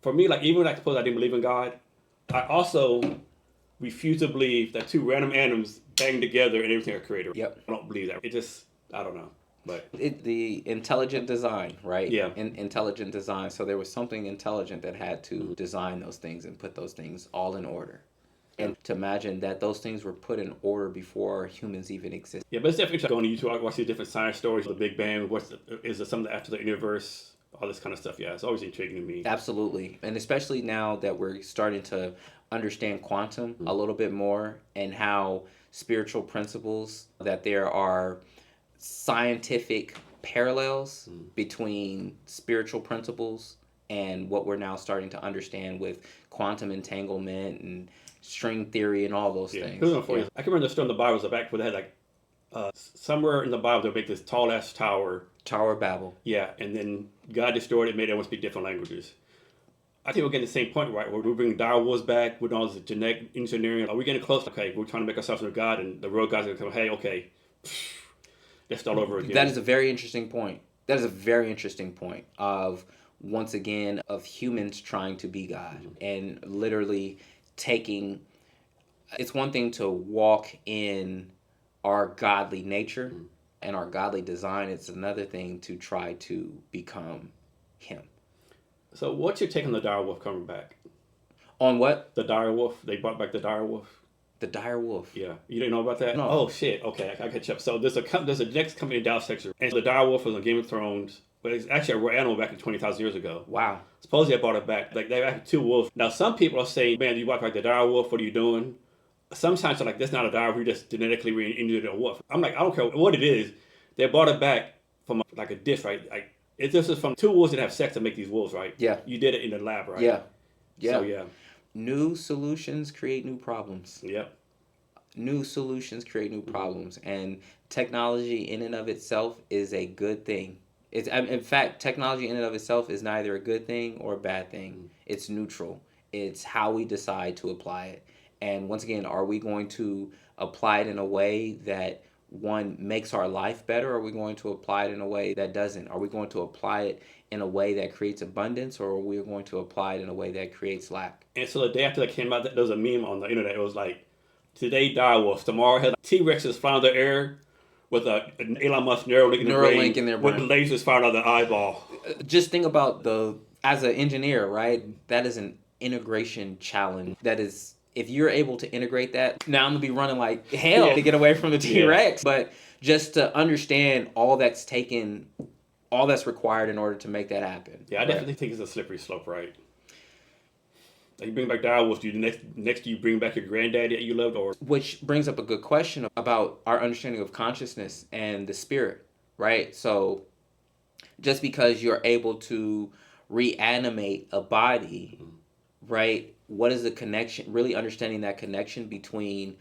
for me, like even when I suppose I didn't believe in God, I also refuse to believe that two random atoms bang together and everything are created.
Yep.
I don't believe that. It just, I don't know. But
the intelligent design, right?
Yeah.
Intelligent design. So there was something intelligent that had to design those things and put those things all in order. And to imagine that those things were put in order before humans even existed.
Yeah, but it's definitely going to YouTube. I watch these different science stories, the Big Bang, is there something after the universe, all this kind of stuff. Yeah, it's always intriguing to me.
Absolutely. And especially now that we're starting to understand quantum a little bit more and how spiritual principles, that there are scientific parallels between spiritual principles and what we're now starting to understand with quantum entanglement and string theory and all those things.
I can remember the story in the Bible was back where they had like somewhere in the Bible they'll make this tall ass tower.
Tower of Babel.
Yeah, and then God destroyed it, made everyone speak different languages. I think we're getting the same point, right? We're bringing dire wolves back with all this genetic engineering. Are we getting close? Okay, we're trying to make ourselves into God, and the real God's going to come, hey, okay, let's start over again.
That is a very interesting point. That is a very interesting point of, once again, of humans trying to be God and literally taking... It's one thing to walk in our godly nature and our godly design. It's another thing to try to become him.
So what's your take on the dire wolf coming back?
On what?
The dire wolf. They brought back the dire wolf.
The dire wolf.
Yeah, you didn't know about that?
No.
Oh shit. Okay, I catch up. So there's a next company in Dallas, Texas, and the dire wolf was on Game of Thrones, but it's actually a rare animal back in 20,000 years ago.
Wow.
Supposedly I brought it back. Like they had two wolves. Now some people are saying, "Man, you brought back the dire wolf. What are you doing?" Sometimes they're like, "That's not a dire wolf. We just genetically re-engineered a wolf." I'm like, I don't care what it is. They brought it back from like a dish, right? Like this is from two wolves that have sex to make these wolves, right?
Yeah.
You did it in the lab, right?
Yeah. Yeah.
So yeah.
New solutions create new problems.
Yep.
New solutions create new problems, and technology in and of itself is a good thing. It's, in fact, technology in and of itself is neither a good thing or a bad thing. It's neutral. It's how we decide to apply it. And once again, are we going to apply it in a way that, one, makes our life better, or are we going to apply it in a way that doesn't? Are we going to apply it in a way that creates abundance, or are we going to apply it in a way that creates lack?
And so the day after that came out, there was a meme on the internet. It was like, today dire wolves, tomorrow had T-Rexes flying in the air with an Elon Musk Neuralink
in their brain.
with lasers fired out of the eyeball.
Just think about as an engineer, right? That is an integration challenge. That is, if you're able to integrate that, now I'm gonna be running like hell to get away from the T-Rex. But just to understand all that's required in order to make that happen.
Yeah, I definitely think it's a slippery slope, right? Like you bring back direwolves, do you next you bring back your granddaddy that you loved, or
which brings up a good question about our understanding of consciousness and the spirit, right? So just because you're able to reanimate a body, right? What is the connection? Really understanding that connection between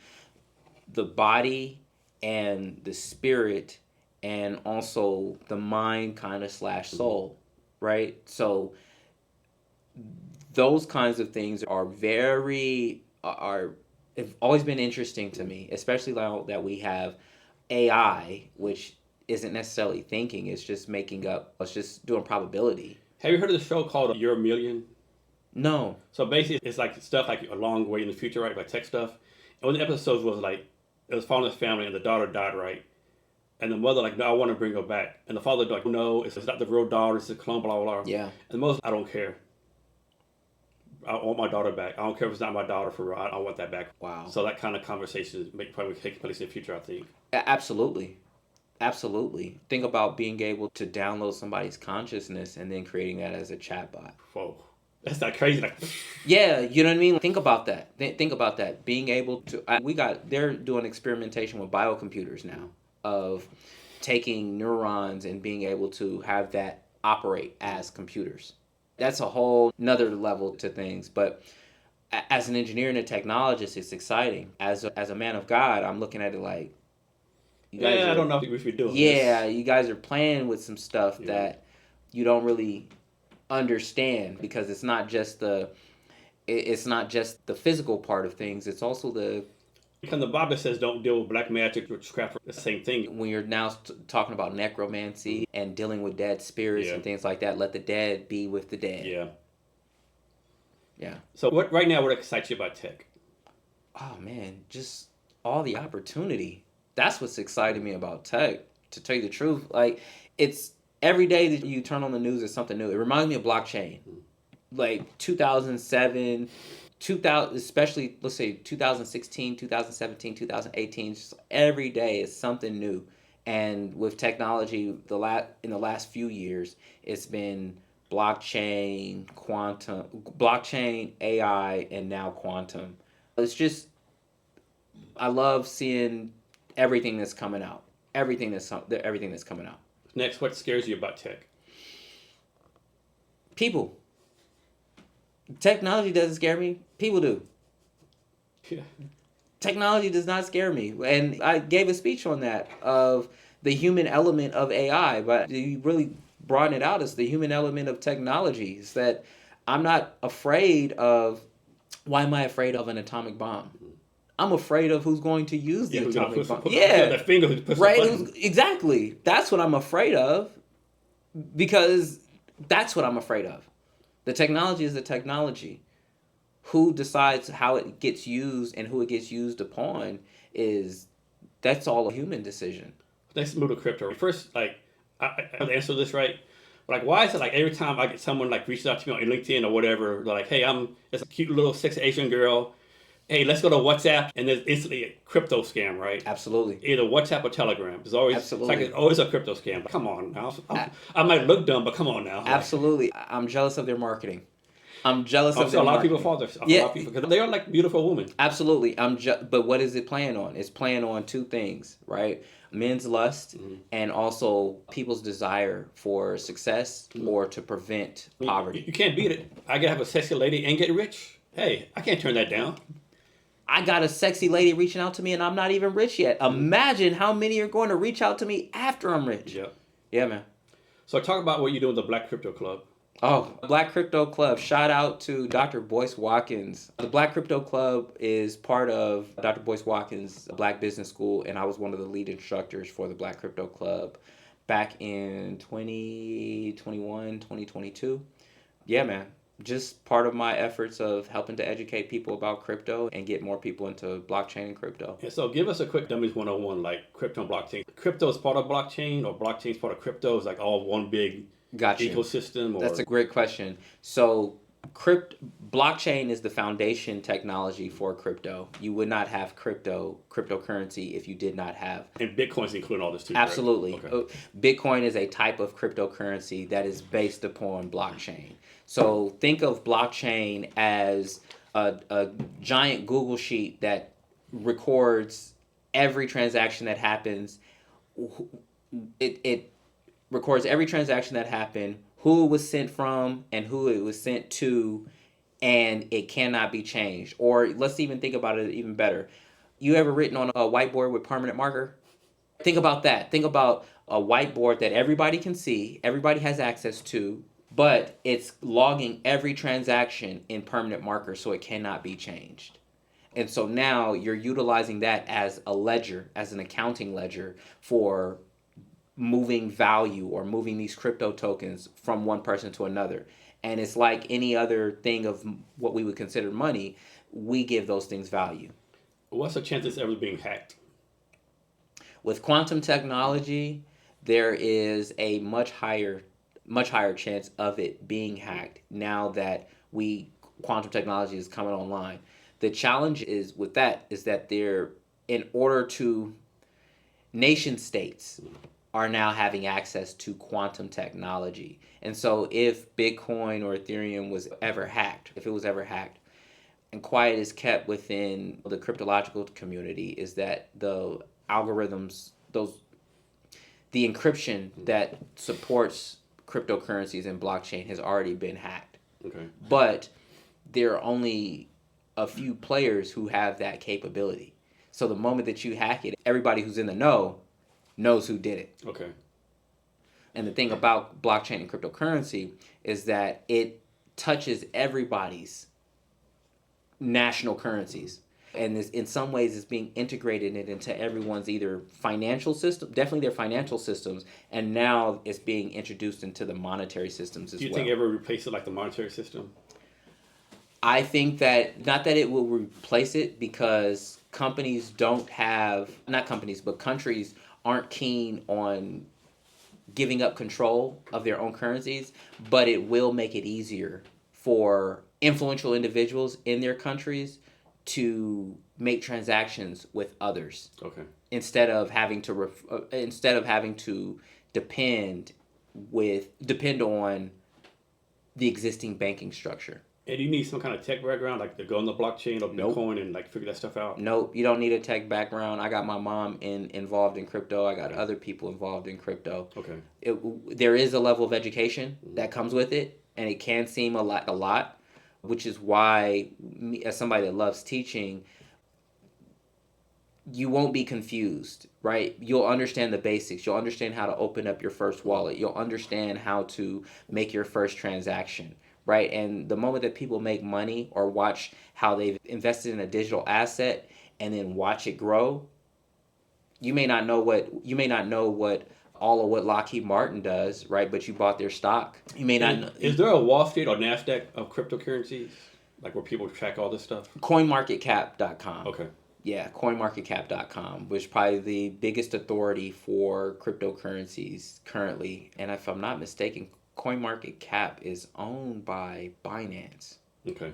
the body and the spirit, and also the mind kind of / soul, right? So those kinds of things have always been interesting to me, especially now that we have AI, which isn't necessarily thinking, it's just it's just doing probability.
Have you heard of the show called You're a Million?
No.
So basically, it's like stuff like a long way in the future, right? Like tech stuff. And one of the episodes was like, it was following this family and the daughter died, right? And the mother like, no, I want to bring her back. And the father like, no, it's not the real daughter, it's a clone, blah, blah, blah.
Yeah.
And the mother, I don't care. I want my daughter back. I don't care if it's not my daughter for real. I want that back.
Wow.
So that kind of conversation probably take place in the future, I think.
Absolutely. Absolutely. Think about being able to download somebody's consciousness and then creating that as a chatbot.
Whoa. That's not crazy. Like,
yeah, you know what I mean? Think about that. Think about that. Being able to... they're doing experimentation with biocomputers now of taking neurons and being able to have that operate as computers. That's a whole nother level to things. But as an engineer and a technologist, it's exciting. As a man of God, I'm looking at it like...
I don't know if we should do it.
Yeah, you guys are playing with some stuff that you don't really understand, because it's not just the physical part of things. It's also
because the Bible says don't deal with black magic, witchcraft, the same thing.
When you're now talking about necromancy and dealing with dead spirits and things like that, let the dead be with the dead.
Yeah.
Yeah.
So what excites you about tech?
Oh man, just all the opportunity. That's what's exciting me about tech, to tell you the truth. Like, it's every day that you turn on the news, it's something new. It reminds me of blockchain. Like 2007, especially, let's say 2016, 2017, 2018, just every day is something new. And with technology, in the last few years, it's been blockchain, AI, and now quantum. It's just, I love seeing everything that's coming out. Everything that's coming out.
Next, what scares you about tech?
People. Technology doesn't scare me. People do.
Yeah.
Technology does not scare me. And I gave a speech on that, of the human element of AI, but you really broaden it out as the human element of technology. Is that I'm not afraid of... Why am I afraid of an atomic bomb? I'm afraid of who's going to use the atomic bomb.
That finger who pushes
right?
the button.
Exactly. That's what I'm afraid of, because that's what I'm afraid of. The technology is the technology. Who decides how it gets used and who it gets used upon that's all a human decision.
Let's move to crypto. First, like, I have to answer this right. Like, why is it like every time I get someone like reaches out to me on LinkedIn or whatever, they're like, hey, it's a cute little sexy Asian girl. Hey, let's go to WhatsApp, and there's instantly a crypto scam, right?
Absolutely.
Either WhatsApp or Telegram. There's always
Absolutely.
It's always a crypto scam. Come on now. I might look dumb, but come on now.
Absolutely. I'm jealous of their marketing. I'm jealous of their
a lot
marketing.
of people fall there. A lot of people, because they are like beautiful women.
Absolutely. But what is it playing on? It's playing on two things, right? Men's lust and also people's desire for success or to prevent poverty.
You can't beat it. I can have a sexy lady and get rich. Hey, I can't turn that down.
I got a sexy lady reaching out to me and I'm not even rich yet. Imagine how many are going to reach out to me after I'm rich.
Yeah.
Yeah, man.
So talk about what you do with the Black Crypto Club.
Oh, Black Crypto Club. Shout out to Dr. Boyce Watkins. The Black Crypto Club is part of Dr. Boyce Watkins' Black Business School, and I was one of the lead instructors for the Black Crypto Club back in 2021, 2022. Yeah, man. Just part of my efforts of helping to educate people about crypto and get more people into blockchain and crypto.
And so give us a quick Dummies 101, like crypto and blockchain. Crypto is part of blockchain, or blockchain is part of crypto? Is like all one big ecosystem? Or...
That's a great question. So blockchain is the foundation technology for crypto. You would not have cryptocurrency if you did not have.
And Bitcoin's including all this too.
Absolutely.
Right? Okay.
Bitcoin is a type of cryptocurrency that is based upon blockchain. So think of blockchain as a giant Google sheet that records every transaction that happens. It records every transaction that happened, who it was sent from and who it was sent to, and it cannot be changed. Or let's even think about it even better. You ever written on a whiteboard with permanent marker? Think about that. Think about a whiteboard that everybody can see, everybody has access to, but it's logging every transaction in permanent marker so it cannot be changed. And so now you're utilizing that as a ledger, as an accounting ledger for moving value or moving these crypto tokens from one person to another. And it's like any other thing of what we would consider money, we give those things value.
What's the chance it's ever being hacked?
With quantum technology, there is a much higher chance of it being hacked now that quantum technology is coming online. The challenge is that nation states are now having access to quantum technology. And so if Bitcoin or Ethereum was ever hacked, and quiet is kept within the cryptological community, is that the algorithms, the encryption that supports cryptocurrencies and blockchain has already been hacked.
Okay.
But there are only a few players who have that capability. So the moment that you hack it, everybody who's in the know knows who did it.
Okay.
And the thing about blockchain and cryptocurrency is that it touches everybody's national currencies. And in some ways, it's being integrated into everyone's either financial system, definitely their financial systems, and now it's being introduced into the monetary systems as well.
Do you think it ever replace it like the monetary system?
I think that, not that it will replace it, because countries aren't keen on giving up control of their own currencies, but it will make it easier for influential individuals in their countries to make transactions with others.
Okay.
Instead of having to depend on the existing banking structure.
And you need some kind of tech background, like to go on the blockchain or Bitcoin and like figure that stuff out?
Nope, you don't need a tech background. I got my mom involved in crypto. I got other people involved in crypto.
Okay.
There is a level of education that comes with it, and it can seem a lot, which is why, as somebody that loves teaching, you won't be confused, right? You'll understand the basics. You'll understand how to open up your first wallet. You'll understand how to make your first transaction, right? And the moment that people make money or watch how they've invested in a digital asset and then watch it grow, you may not know what all of what Lockheed Martin does, right? But you bought their stock. You may not know.
Is there a Wall Street or NASDAQ of cryptocurrencies? Like where people track all this stuff?
CoinMarketCap.com.
Okay.
Yeah, CoinMarketCap.com, which is probably the biggest authority for cryptocurrencies currently. And if I'm not mistaken, CoinMarketCap is owned by Binance.
Okay.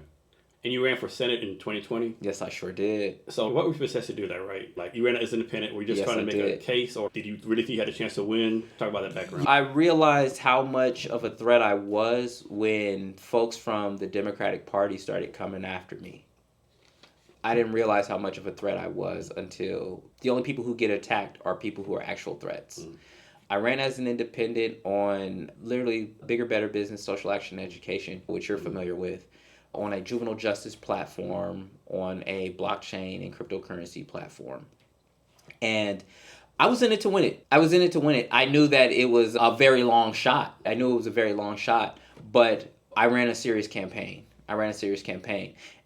And you ran for Senate in 2020?
Yes, I sure did.
So what were you supposed to do that, right? Like you ran as independent, were you just trying to make a case, or did you really think you had a chance to win? Talk about that background.
I realized how much of a threat I was when folks from the Democratic Party started coming after me. I didn't realize how much of a threat I was until the only people who get attacked are people who are actual threats. I ran as an independent on literally Bigger, Better Business, Social Action, and Education, which you're familiar with, on a juvenile justice platform, on a blockchain and cryptocurrency platform. And I was in it to win it. I knew that it was a very long shot. But I ran a serious campaign.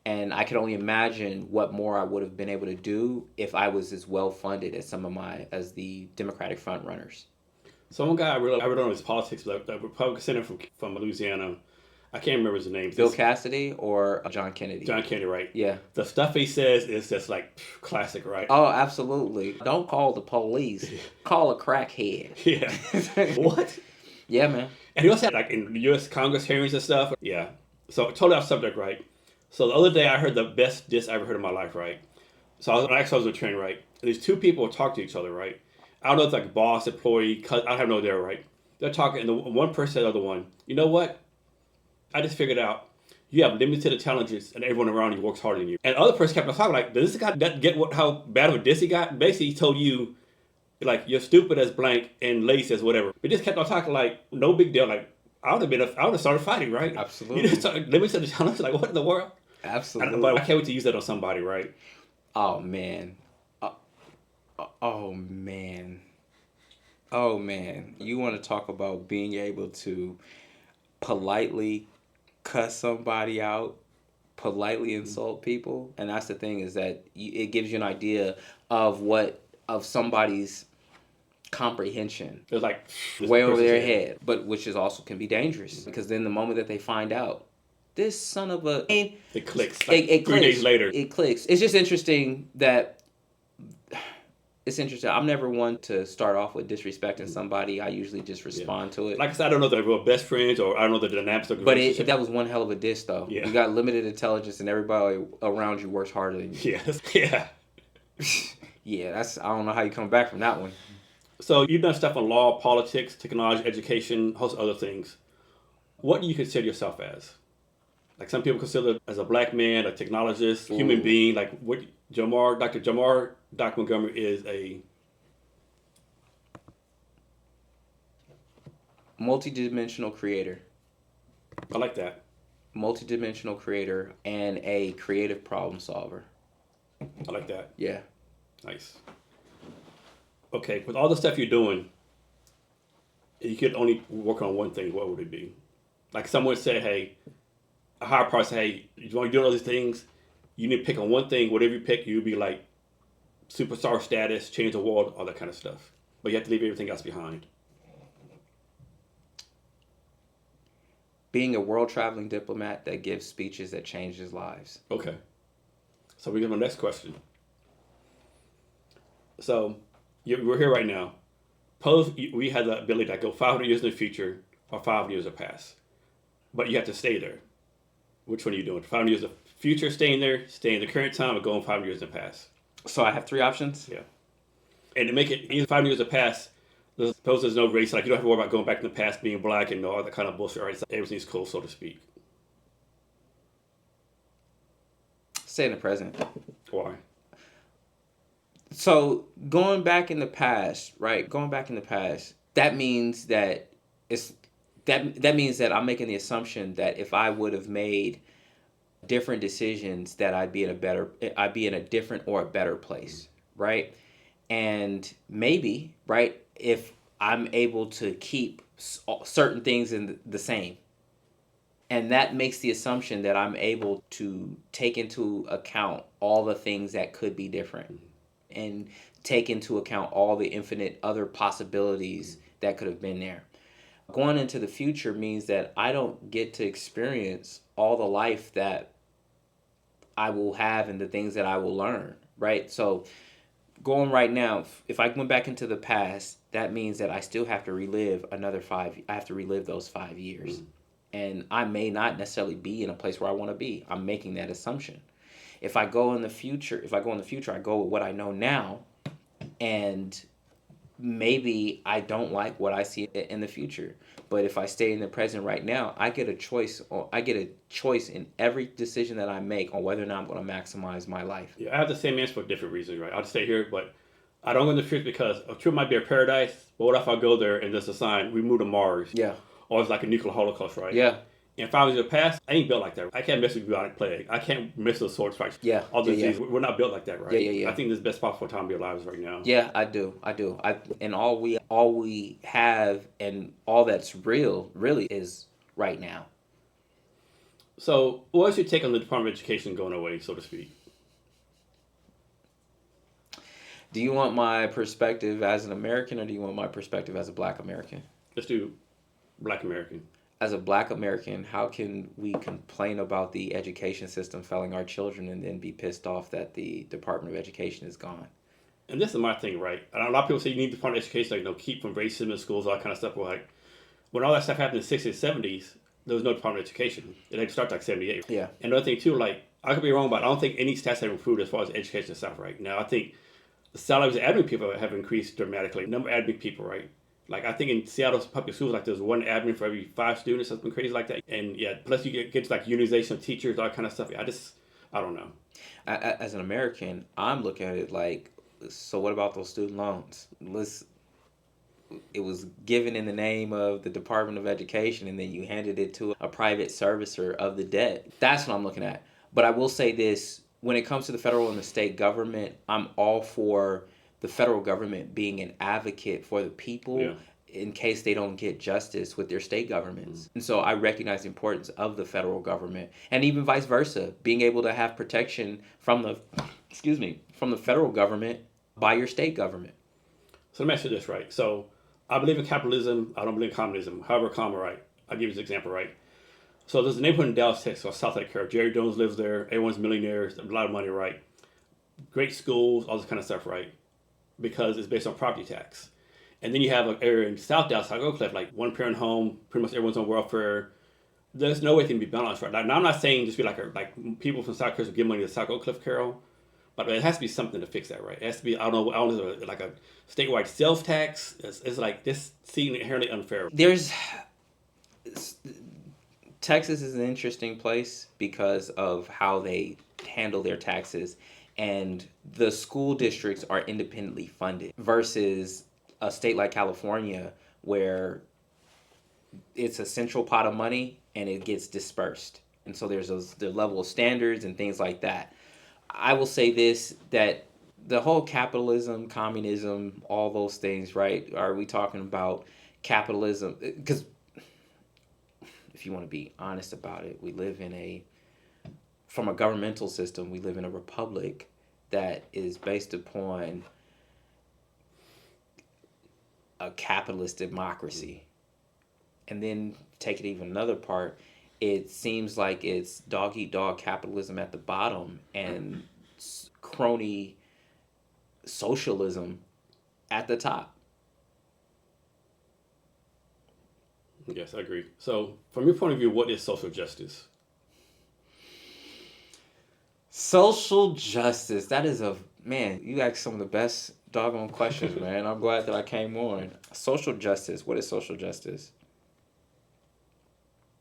And I could only imagine what more I would have been able to do if I was as well funded as the Democratic front runners.
So one guy I really don't know his politics, but the Republican senator from Louisiana, I can't remember his name.
Bill Cassidy or John Kennedy?
John Kennedy, right?
Yeah.
The stuff he says is just like classic, right?
Oh, absolutely. Don't call the police. Call a crackhead.
Yeah. What?
Yeah, man.
And he also had like in U.S. Congress hearings and stuff. Yeah. So totally off subject, right? So the other day I heard the best diss I ever heard in my life, right? So I was on a train, right? And these two people talk to each other, right? I don't know if it's like boss, employee, I have no idea, right? They're talking, and the one person said to the other one, you know what? I just figured out you have limited intelligence and everyone around you works harder than you. And the other person kept on talking like, does this guy get how bad of a diss he got? Basically, he told you, like, you're stupid as blank and lazy as whatever. But just kept on talking like, no big deal. Like, I would have started fighting, right?
Absolutely.
You just started limited intelligence, like, what in the world?
Absolutely.
But I can't wait to use that on somebody, right?
Oh, man. Oh, man. Oh, man. You want to talk about being able to politely cuss somebody out, politely insult people, and that's the thing, is that it gives you an idea of somebody's comprehension.
It was like
way over their head, but which is also can be dangerous, because then the moment that they find out, this son of a,
it clicks.
Like, it
3 days later,
it clicks. It's just interesting that. It's interesting. I'm never one to start off with disrespecting somebody. I usually just respond to it.
Like I said, I don't know if they're real best friends, or I don't know the dynamics of the
relationship. But that was one hell of a diss, though.
Yeah.
You got limited intelligence, and everybody around you works harder than you.
Yes. Yeah.
Yeah, I don't know how you come back from that one.
So you've done stuff on law, politics, technology, education, a host of other things. What do you consider yourself as? Like some people consider as a black man, a technologist, human being. Like what Dr. Jamar Montgomery is a
multidimensional creator.
I like that.
Multidimensional creator and a creative problem solver.
I like that.
Yeah.
Nice. Okay, with all the stuff you're doing, you could only work on one thing, what would it be? Like someone said, hey, a higher price, hey, you want to do all these things, you need to pick on one thing, whatever you pick, you'll be like superstar status, change the world, all that kind of stuff. But you have to leave everything else behind.
Being a world-traveling diplomat that gives speeches that changes lives.
Okay. So we go to the next question. So we're here right now. Suppose we had the ability to go 500 years in the future or 5 years of past. But you have to stay there. Which one are you doing? 500 years of future, staying there, staying in the current time, or going 5 years in the past?
So I have 3 options?
Yeah. And to make it either 5 years of past, suppose there's no race. Like you don't have to worry about going back in the past, being black, and all that kind of bullshit. Right? So everything's cool, so to speak.
Stay in the present.
Why?
So going back in the past, right? Going back in the past, that means that that means that I'm making the assumption that if I would have made different decisions, that I'd be in a different or a better place, right? And maybe, right, if I'm able to keep certain things in the same, and that makes the assumption that I'm able to take into account all the things that could be different and take into account all the infinite other possibilities that could have been there. Going into the future means that I don't get to experience all the life that I will have and the things that I will learn, right? So going right now, if I went back into the past, that means that I still have to relive I have to relive those 5 years. And I may not necessarily be in a place where I want to be. I'm making that assumption. If I go in the future, I go with what I know now, and maybe I don't like what I see in the future. But if I stay in the present right now, I get a choice in every decision that I make on whether or not I'm going to maximize my life.
Yeah, I have the same answer for different reasons, right? I'll just stay here, but I don't go in the future because a truth might be a paradise, but what if I go there and there's a sign, we move to Mars?
Yeah.
Or it's like a nuclear holocaust, right?
Yeah.
And 5 years in the past, I ain't built like that. I can't mess with bubonic plague. I can't mess with sword strikes.
Yeah.
All these things. We're not built like that, right?
Yeah.
I think this is the best possible time to be alive right now.
Yeah, I do. And all we have and all that's real really is right now.
So what's your take on the Department of Education going away, so to speak?
Do you want my perspective as an American, or do you want my perspective as a Black American?
Let's do Black American.
as a Black American, how can we complain about the education system failing our children and then be pissed off that the Department of Education is gone?
And this is my thing, right? And a lot of people say you need Department of Education, like, keep from racism in schools, all that kind of stuff. Well, like, when all that stuff happened in the 60s and 70s, there was no Department of Education. It had to start like 78.
Yeah.
And another thing, too, like, I could be wrong, but I don't think any stats have improved as far as education and stuff right now. I think the salaries of admin people have increased dramatically. Number of admin people, right? Like, I think in Seattle's public schools, like, there's one admin for every 5 students. That's been crazy like that. And, yeah, plus you get to, like, unionization of teachers, all that kind of stuff. I don't know.
As an American, I'm looking at it like, so what about those student loans? It was given in the name of the Department of Education, and then you handed it to a private servicer of the debt. That's what I'm looking at. But I will say this, when it comes to the federal and the state government, I'm all for the federal government being an advocate for the people in case they don't get justice with their state governments. And so I recognize the importance of the federal government, and even vice versa, being able to have protection from the federal government by your state government.
So let me ask you this, right? So I believe in capitalism. I don't believe in communism. However, right? I'll give you this example, right? So there's a neighborhood in Dallas, Texas, called South Lake Care. Jerry Jones lives there. Everyone's millionaires, a lot of money, right? Great schools, all this kind of stuff, right? Because it's based on property tax. And then you have an area in South Dallas, like Oak Cliff, like one parent home, pretty much everyone's on welfare. There's no way it can be balanced, right? Now I'm not saying just be like people from South Coast will give money to South Oak Cliff, Carol, but it has to be something to fix that, right? It has to be, I don't know, like a statewide sales tax. It's like this seems inherently unfair.
Texas is an interesting place because of how they handle their taxes, and the school districts are independently funded versus a state like California where it's a central pot of money and it gets dispersed. And so there's the level of standards and things like that. I will say this, that the whole capitalism, communism, all those things, right? Are we talking about capitalism? Because if you want to be honest about it, we live from a governmental system, we live in a republic that is based upon a capitalist democracy. And then take it even another part, it seems like it's dog-eat-dog capitalism at the bottom and crony socialism at the top.
Yes, I agree. So, from your point of view, what is social justice?
Social justice. That is man, you asked some of the best doggone questions, man. I'm glad that I came on. Social justice. What is social justice?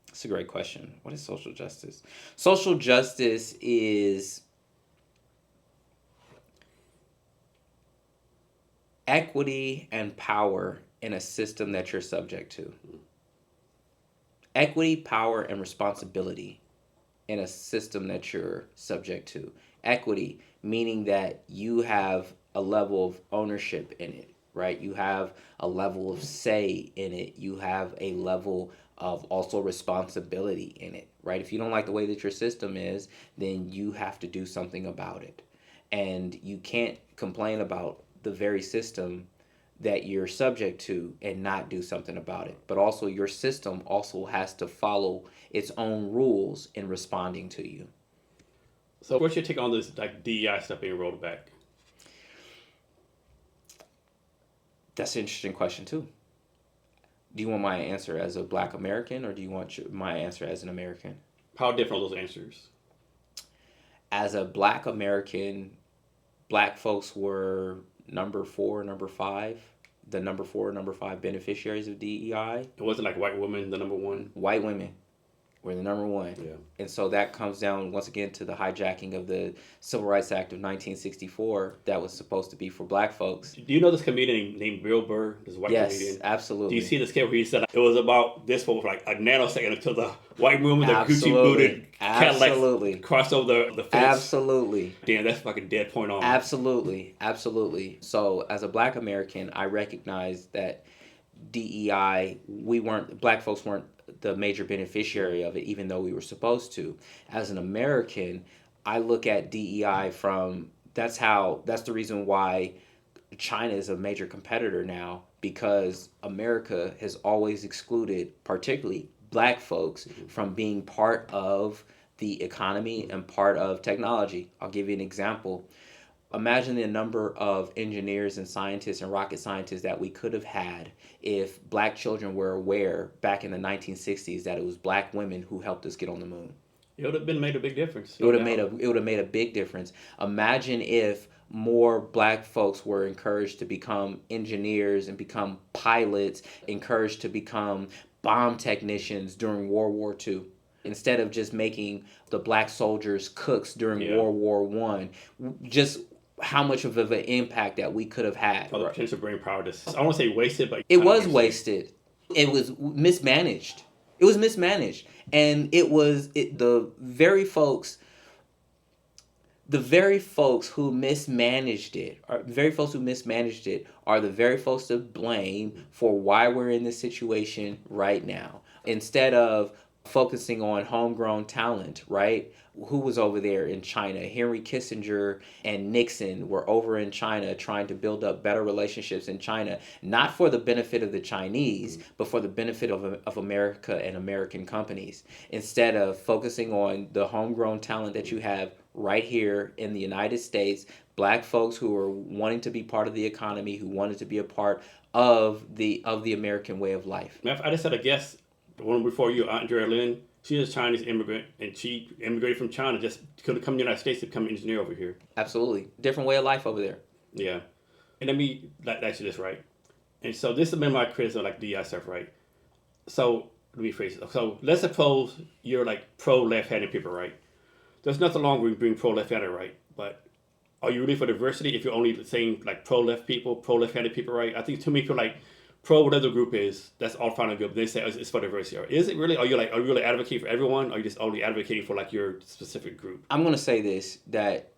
That's a great question. What is social justice? Social justice is equity and power in a system that you're subject to. Equity, power, and responsibility in a system that you're subject to. Equity, meaning that you have a level of ownership in it, right? You have a level of say in it. You have a level of also responsibility in it, right? If you don't like the way that your system is, then you have to do something about it. And you can't complain about the very system that you're subject to and not do something about it. But also your system also has to follow its own rules in responding to you.
So what's your take on this like DEI stuff being rolled back?
That's an interesting question too. Do you want my answer as a Black American or do you want my answer as an American?
How different are those answers?
As a Black American, Black folks were number 4, number 5, the number 4, number 5 beneficiaries of DEI.
It wasn't like white women, the number 1.
White women were the number 1.
Yeah.
And so that comes down once again to the hijacking of the Civil Rights Act of 1964 that was supposed to be for Black folks.
Do you know this comedian named Bill Burr, this white comedian?
Yes, absolutely.
Do you see the scale where he said it was about this for like a nanosecond until the white woman with the Gucci booted Cadillac crossed over the fence?
Absolutely.
Damn, that's fucking dead point on.
Absolutely. Absolutely. So as a Black American, I recognize that DEI, Black folks weren't the major beneficiary of it, even though we were supposed to. As an American, I look at DEI that's the reason why China is a major competitor now, because America has always excluded, particularly Black folks from being part of the economy and part of technology. I'll give you an example. Imagine the number of engineers and scientists and rocket scientists that we could have had if Black children were aware back in the 1960s that it was Black women who helped us get on the moon.
It would have made a big difference.
It would have made a big difference. Imagine if more Black folks were encouraged to become engineers and become pilots, encouraged to become bomb technicians during World War II, instead of just making the Black soldiers cooks during World War I. Just how much of an impact that we could have had.
The potential brain power. I don't want to say wasted, but
it was wasted. It was mismanaged. And it was the very folks who mismanaged it are the very folks to blame for why we're in this situation right now. Instead of focusing on homegrown talent, right? Who was over there in China? Henry Kissinger and Nixon were over in China trying to build up better relationships in China, not for the benefit of the Chinese, but for the benefit of America and American companies. Instead of focusing on the homegrown talent that you have right here in the United States, Black folks who are wanting to be part of the economy, who wanted to be a part of the American way of life.
I just had a guest, the one before you, Andrea Lynn. She's a Chinese immigrant, and she immigrated from China, just could have come to the United States to become an engineer over here.
Absolutely. Different way of life over there.
Yeah. And let me, that's just right. And so this has been my criticism, like DEI stuff, right? So let me phrase it. So let's suppose you're like pro left-handed people, right? There's nothing wrong with being pro left-handed, right? But are you really for diversity if you're only saying like pro left-handed people, right? I think too many people like pro whatever the group is, that's all fine and good, but they say it's for diversity. Or is it really? Are you really advocating for everyone? Or are you just only advocating for like your specific group?
I'm gonna say this, that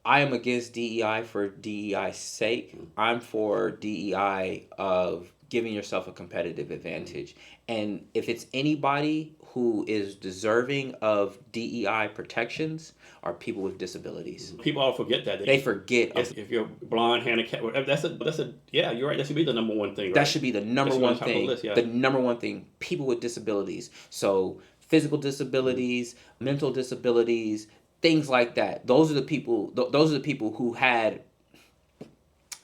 I am against DEI for DEI's sake. I'm for DEI of giving yourself a competitive advantage. And if it's anybody who is deserving of DEI protections, are people with disabilities.
People all forget that.
They forget.
If you're blind, handicapped, that's a yeah, you're right. That should be the number one thing. Right?
That should be the number one thing. The number one thing. People with disabilities. So physical disabilities, mental disabilities, things like that. Those are the people. Those are the people who had.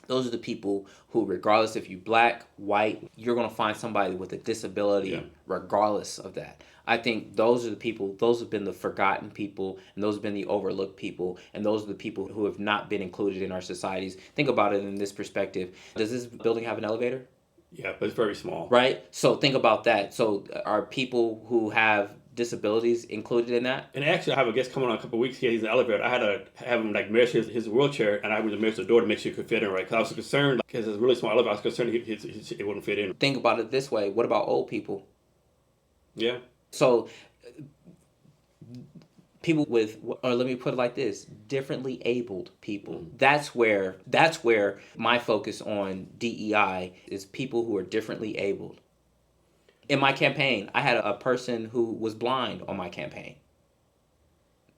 Those are the people who, regardless if you're Black, white, you're gonna find somebody with a disability, regardless of that. I think those are the people, those have been the forgotten people, and those have been the overlooked people, and those are the people who have not been included in our societies. Think about it in this perspective. Does this building have an elevator?
Yeah, but it's very small.
Right? So think about that. So are people who have disabilities included in that?
And actually, I have a guest coming on a couple of weeks here. He's in the elevator. I had to have him like measure his wheelchair, and I was to measure the door to make sure he could fit in right. Because I was concerned, because it's a really small elevator, I was concerned it wouldn't fit in.
Think about it this way. What about old people?
Yeah.
So people with, or let me put it like this, differently abled people. That's where my focus on DEI is, people who are differently abled. In my campaign, I had a person who was blind on my campaign.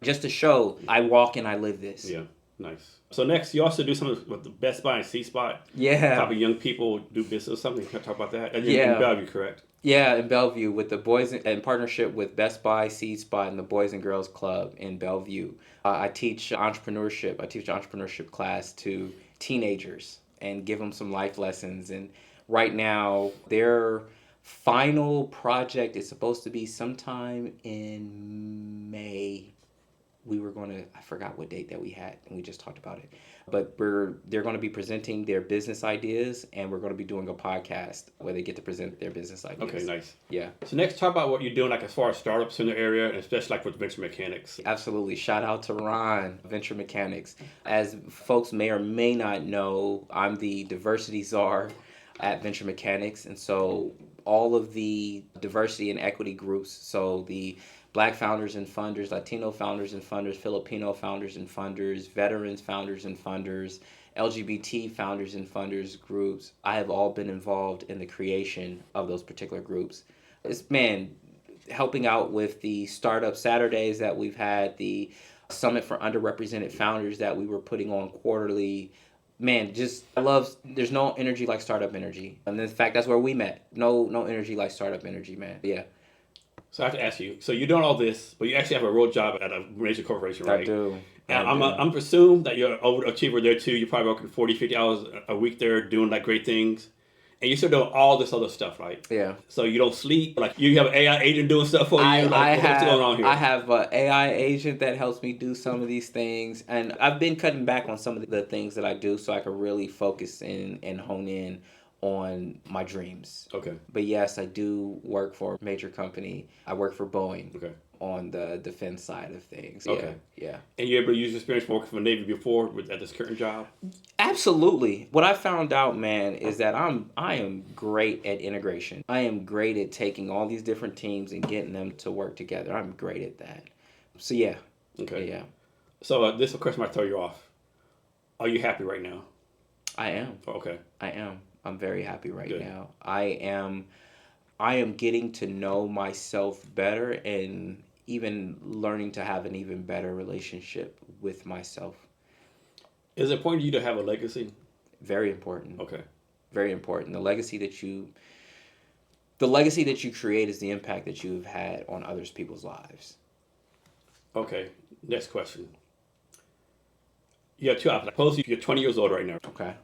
Just to show I walk and I live this.
Yeah, nice. So next, you also do something with the Best Buy and C-Spot.
Yeah.
Probably young people do business or something. Can I talk about that? And
yeah.
In Bellevue, correct?
Yeah, in Bellevue, with the boys, in partnership with Best Buy, C-Spot, and the Boys and Girls Club in Bellevue. I teach entrepreneurship. I teach an entrepreneurship class to teenagers and give them some life lessons. And right now, their final project is supposed to be sometime in May. I forgot what date that we had, and we just talked about it. But they're going to be presenting their business ideas, and we're going to be doing a podcast where they get to present their business ideas.
Okay, nice.
Yeah.
So next, talk about what you're doing, like as far as startups in the area, and especially like with venture mechanics.
Absolutely. Shout out to Ron, Venture Mechanics. As folks may or may not know, I'm the diversity czar at Venture Mechanics, and so all of the diversity and equity groups, so the Black founders and funders, Latino founders and funders, Filipino founders and funders, veterans founders and funders, LGBT founders and funders groups, I have all been involved in the creation of those particular groups. It's, helping out with the Startup Saturdays that we've had, the Summit for Underrepresented Founders that we were putting on quarterly, man, just I love. There's no energy like startup energy, and in fact, that's where we met. No energy like startup energy, man. Yeah,
So I have to ask you. So you're doing all this, but you actually have a real job at a major corporation, right?
I do.
And I'm presumed that you're an overachiever there too. You're probably working 40, 50 hours a week there, doing like great things. And you're still doing all this other stuff, right?
Yeah.
So you don't sleep. Like you have an AI agent doing stuff for you. What's going on here?
I have an AI agent that helps me do some of these things, and I've been cutting back on some of the things that I do so I can really focus in and hone in on my dreams.
Okay.
But yes, I do work for a major company. I work for Boeing.
Okay.
On the defense side of things.
Okay.
Yeah.
And you're able to use your experience working for the Navy before at this current job?
Absolutely. What I found out, man, is that I am great at integration. I am great at taking all these different teams and getting them to work together. I'm great at that. So yeah.
Okay.
Yeah.
So this question might throw you off. Are you happy right now?
I am.
Okay.
I am. I'm very happy right
Good.
now. I am getting to know myself better and even learning to have an even better relationship with myself.
Is it important to you to have a legacy?
Very important.
Okay.
Very important. The legacy that you create is the impact that you've had on others people's lives.
Okay. Next question. You have two options. Suppose you're 20 years old right now.
Okay.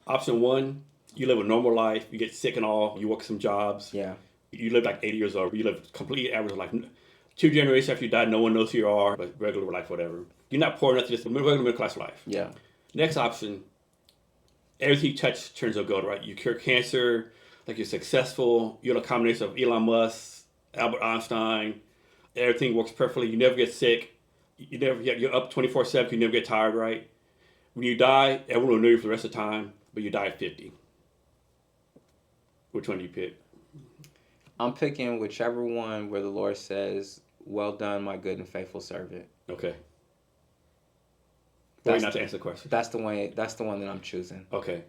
Option one, you live a normal life. You get sick and all. You work some jobs.
Yeah.
You live like 80 years old. You live completely average life. 2 generations after you die, no one knows who you are, but regular life, whatever. You're not poor enough to just regular middle class life.
Yeah.
Next option, everything you touch turns to gold, right? You cure cancer, like you're successful. You're a combination of Elon Musk, Albert Einstein. Everything works perfectly. You never get sick. You're up 24/7. You never get tired, right? When you die, everyone will know you for the rest of the time, but you die at 50. Which one do you pick?
I'm picking whichever one where the Lord says, "Well done, my good and faithful servant."
Okay. Wait, not to answer the question.
That's the one that I'm choosing.
Okay.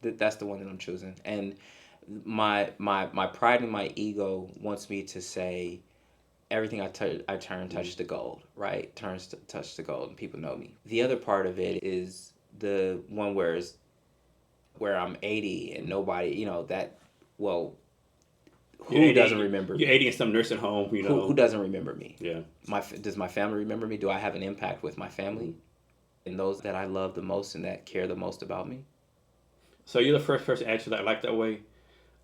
That's the one that I'm choosing. And my pride and my ego wants me to say everything I turn touches the gold, right? Touch the gold, and people know me. The other part of it is the one where I'm 80 and nobody, who doesn't remember me?
You're 80 in some nursing home,
Who doesn't remember me?
Yeah.
Does my family remember me? Do I have an impact with my family and those that I love the most and that care the most about me?
So you're the first person to answer that like that way.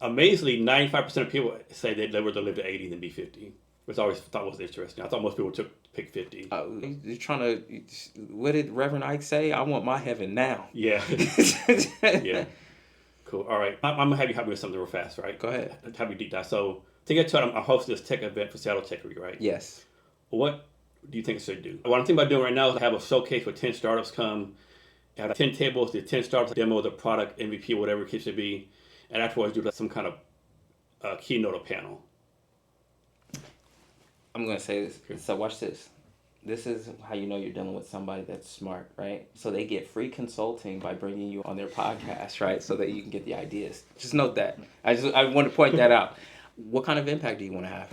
Amazingly, 95% of people say they'd rather live to 80 than be 50, which I always thought was interesting. I thought most people pick 50.
You're trying to. What did Reverend Ike say? I want my heaven now.
Yeah. Yeah. Cool. All right. I'm gonna have you help me with something real fast, right?
Go ahead.
Have you deep dive. So to get to it, I'm hosting this tech event for Seattle Tech Week, right?
Yes.
What do you think I should do? What I'm thinking about doing right now is have a showcase where 10 startups come, have 10 tables, the 10 startups demo the product, MVP, whatever it case should be, and afterwards do some kind of keynote or panel.
I'm gonna say this. Okay. So watch this. This is how you know you're dealing with somebody that's smart, right? So they get free consulting by bringing you on their podcast, right? So that you can get the ideas. Just note that. I want to point that out. What kind of impact do you want to have?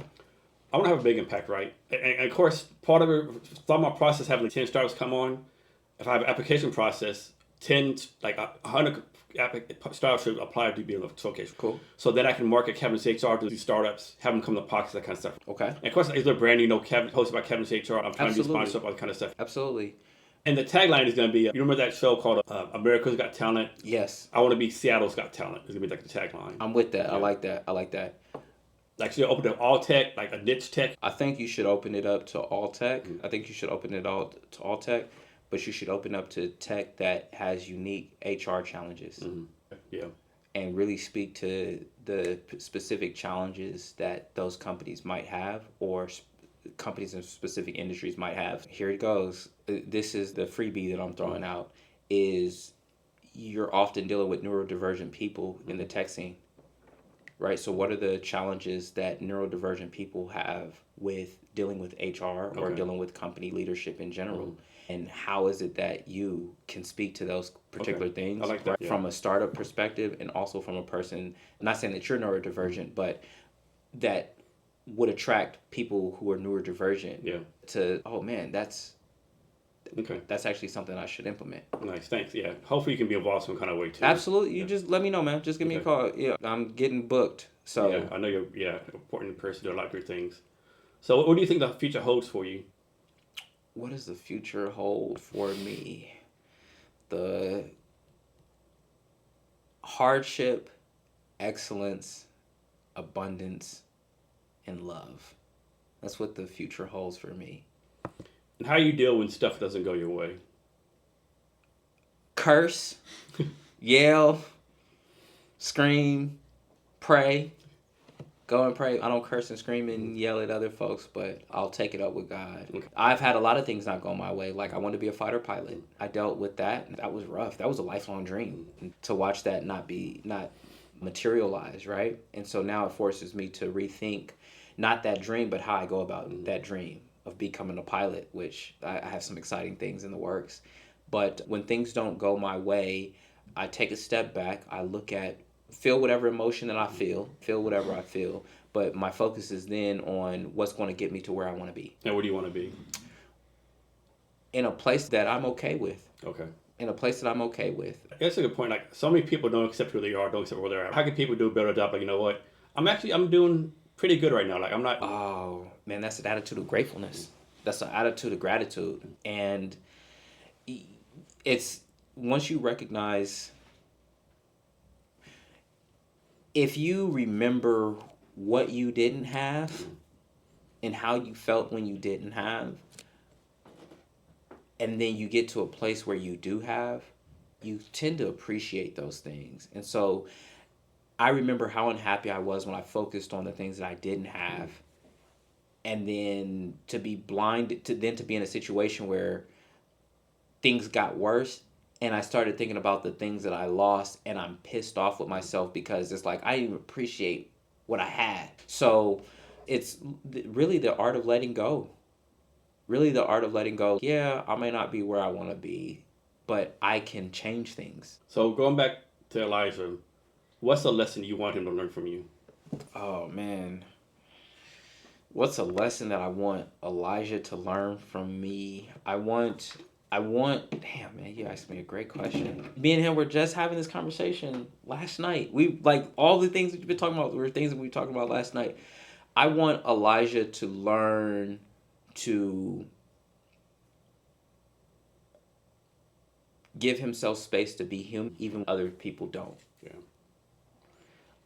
I want to have a big impact, right? And of course, part of it, through my process, having the 10 startups come on, if I have an application process, 100 startups should apply to be in the showcase.
Cool.
So then I can market CavnessHR to these startups, have them come to the podcast, that kind of stuff.
Okay.
And of course, it's a brand new, hosted by CavnessHR. I'm trying to do sponsorship, all that kind of stuff.
Absolutely.
And the tagline is going to be, you remember that show called America's Got Talent?
Yes.
I want to be Seattle's Got Talent. It's going to be like the tagline.
I'm with that.
Yeah.
I like that.
Like, should you open up all tech, like a niche tech?
I think you should open it up to all tech. Mm-hmm. I think you should open it all to all tech, but you should open up to tech that has unique HR challenges.
Mm-hmm. Yeah.
And really speak to the specific challenges that those companies might have or companies in specific industries might have. Here it goes. This is the freebie that I'm throwing out is you're often dealing with neurodivergent people in the tech scene. Right, so what are the challenges that neurodivergent people have with dealing with HR or dealing with company leadership in general? Mm-hmm. And how is it that you can speak to those particular things
I like that.
From a startup perspective and also from a person, I'm not saying that you're neurodivergent, but that would attract people who are neurodivergent to, oh man,
Okay.
That's actually something I should implement.
Nice. Thanks. Yeah. Hopefully you can be involved some kind of way too.
Absolutely. You just let me know, man. Just give me a call. Yeah, I'm getting booked. So
yeah, I know you're important person to do a lot of good things. So what do you think the future holds for you?
What does the future hold for me? The hardship, excellence, abundance, and love. That's what the future holds for me.
And how do you deal when stuff doesn't go your way?
Curse, yell, scream, pray. Go and pray. I don't curse and scream and yell at other folks, but I'll take it up with God.
Okay.
I've had a lot of things not go my way. Like I wanted to be a fighter pilot. I dealt with that. That was rough. That was a lifelong dream. To watch that not materialize, right? And so now it forces me to rethink not that dream, but how I go about that dream of becoming a pilot, which I have some exciting things in the works. But when things don't go my way, I take a step back. I feel whatever emotion that I feel whatever I feel. But my focus is then on what's going to get me to where I want to be.
And where do you want to be?
In a place that I'm okay with.
Okay.
In a place that I'm okay with.
That's a good point. Like so many people don't accept who they are, don't accept where they're at. How can people do a better job? Like, you know what? I'm doing pretty good right now. Like I'm not.
Oh man, that's an attitude of gratefulness. That's an attitude of gratitude. And it's once you recognize, if you remember what you didn't have and how you felt when you didn't have, and then you get to a place where you do have, you tend to appreciate those things. And so I remember how unhappy I was when I focused on the things that I didn't have, and then to be blinded to be in a situation where things got worse, and I started thinking about the things that I lost, and I'm pissed off with myself because it's like I didn't even appreciate what I had. So it's really the art of letting go. Really the art of letting go. Yeah, I may not be where I want to be, but I can change things.
So going back to Elijah, what's a lesson you want him to learn from you?
Oh man. What's a lesson that I want Elijah to learn from me? I want, damn man, you asked me a great question. Me and him were just having this conversation last night. We, like, all the things that you've been talking about were things that we were talking about last night. I want Elijah to learn to give himself space to be human, even when other people don't.
Yeah.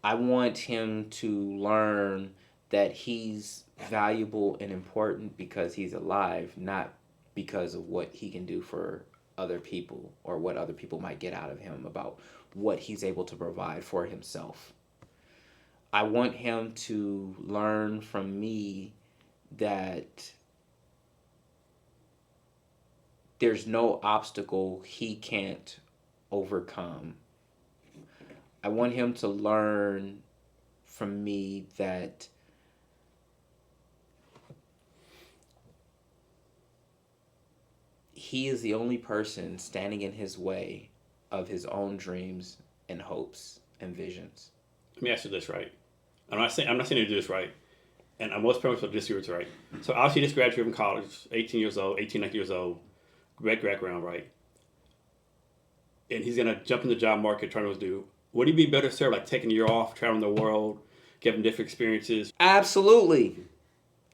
I want him to learn that he's valuable and important because he's alive, not because of what he can do for other people or what other people might get out of him about what he's able to provide for himself. I want him to learn from me that there's no obstacle he can't overcome. I want him to learn from me that he is the only person standing in his way of his own dreams and hopes and visions.
Let me ask you this, right? I'm not saying you to do this right, and most parents will disagree with you, right? So obviously, you just graduated from college, 19 years old, great background, right? And he's gonna jump in the job market, trying to do. Would he be better served, like taking a year off, traveling the world, giving different experiences?
Absolutely.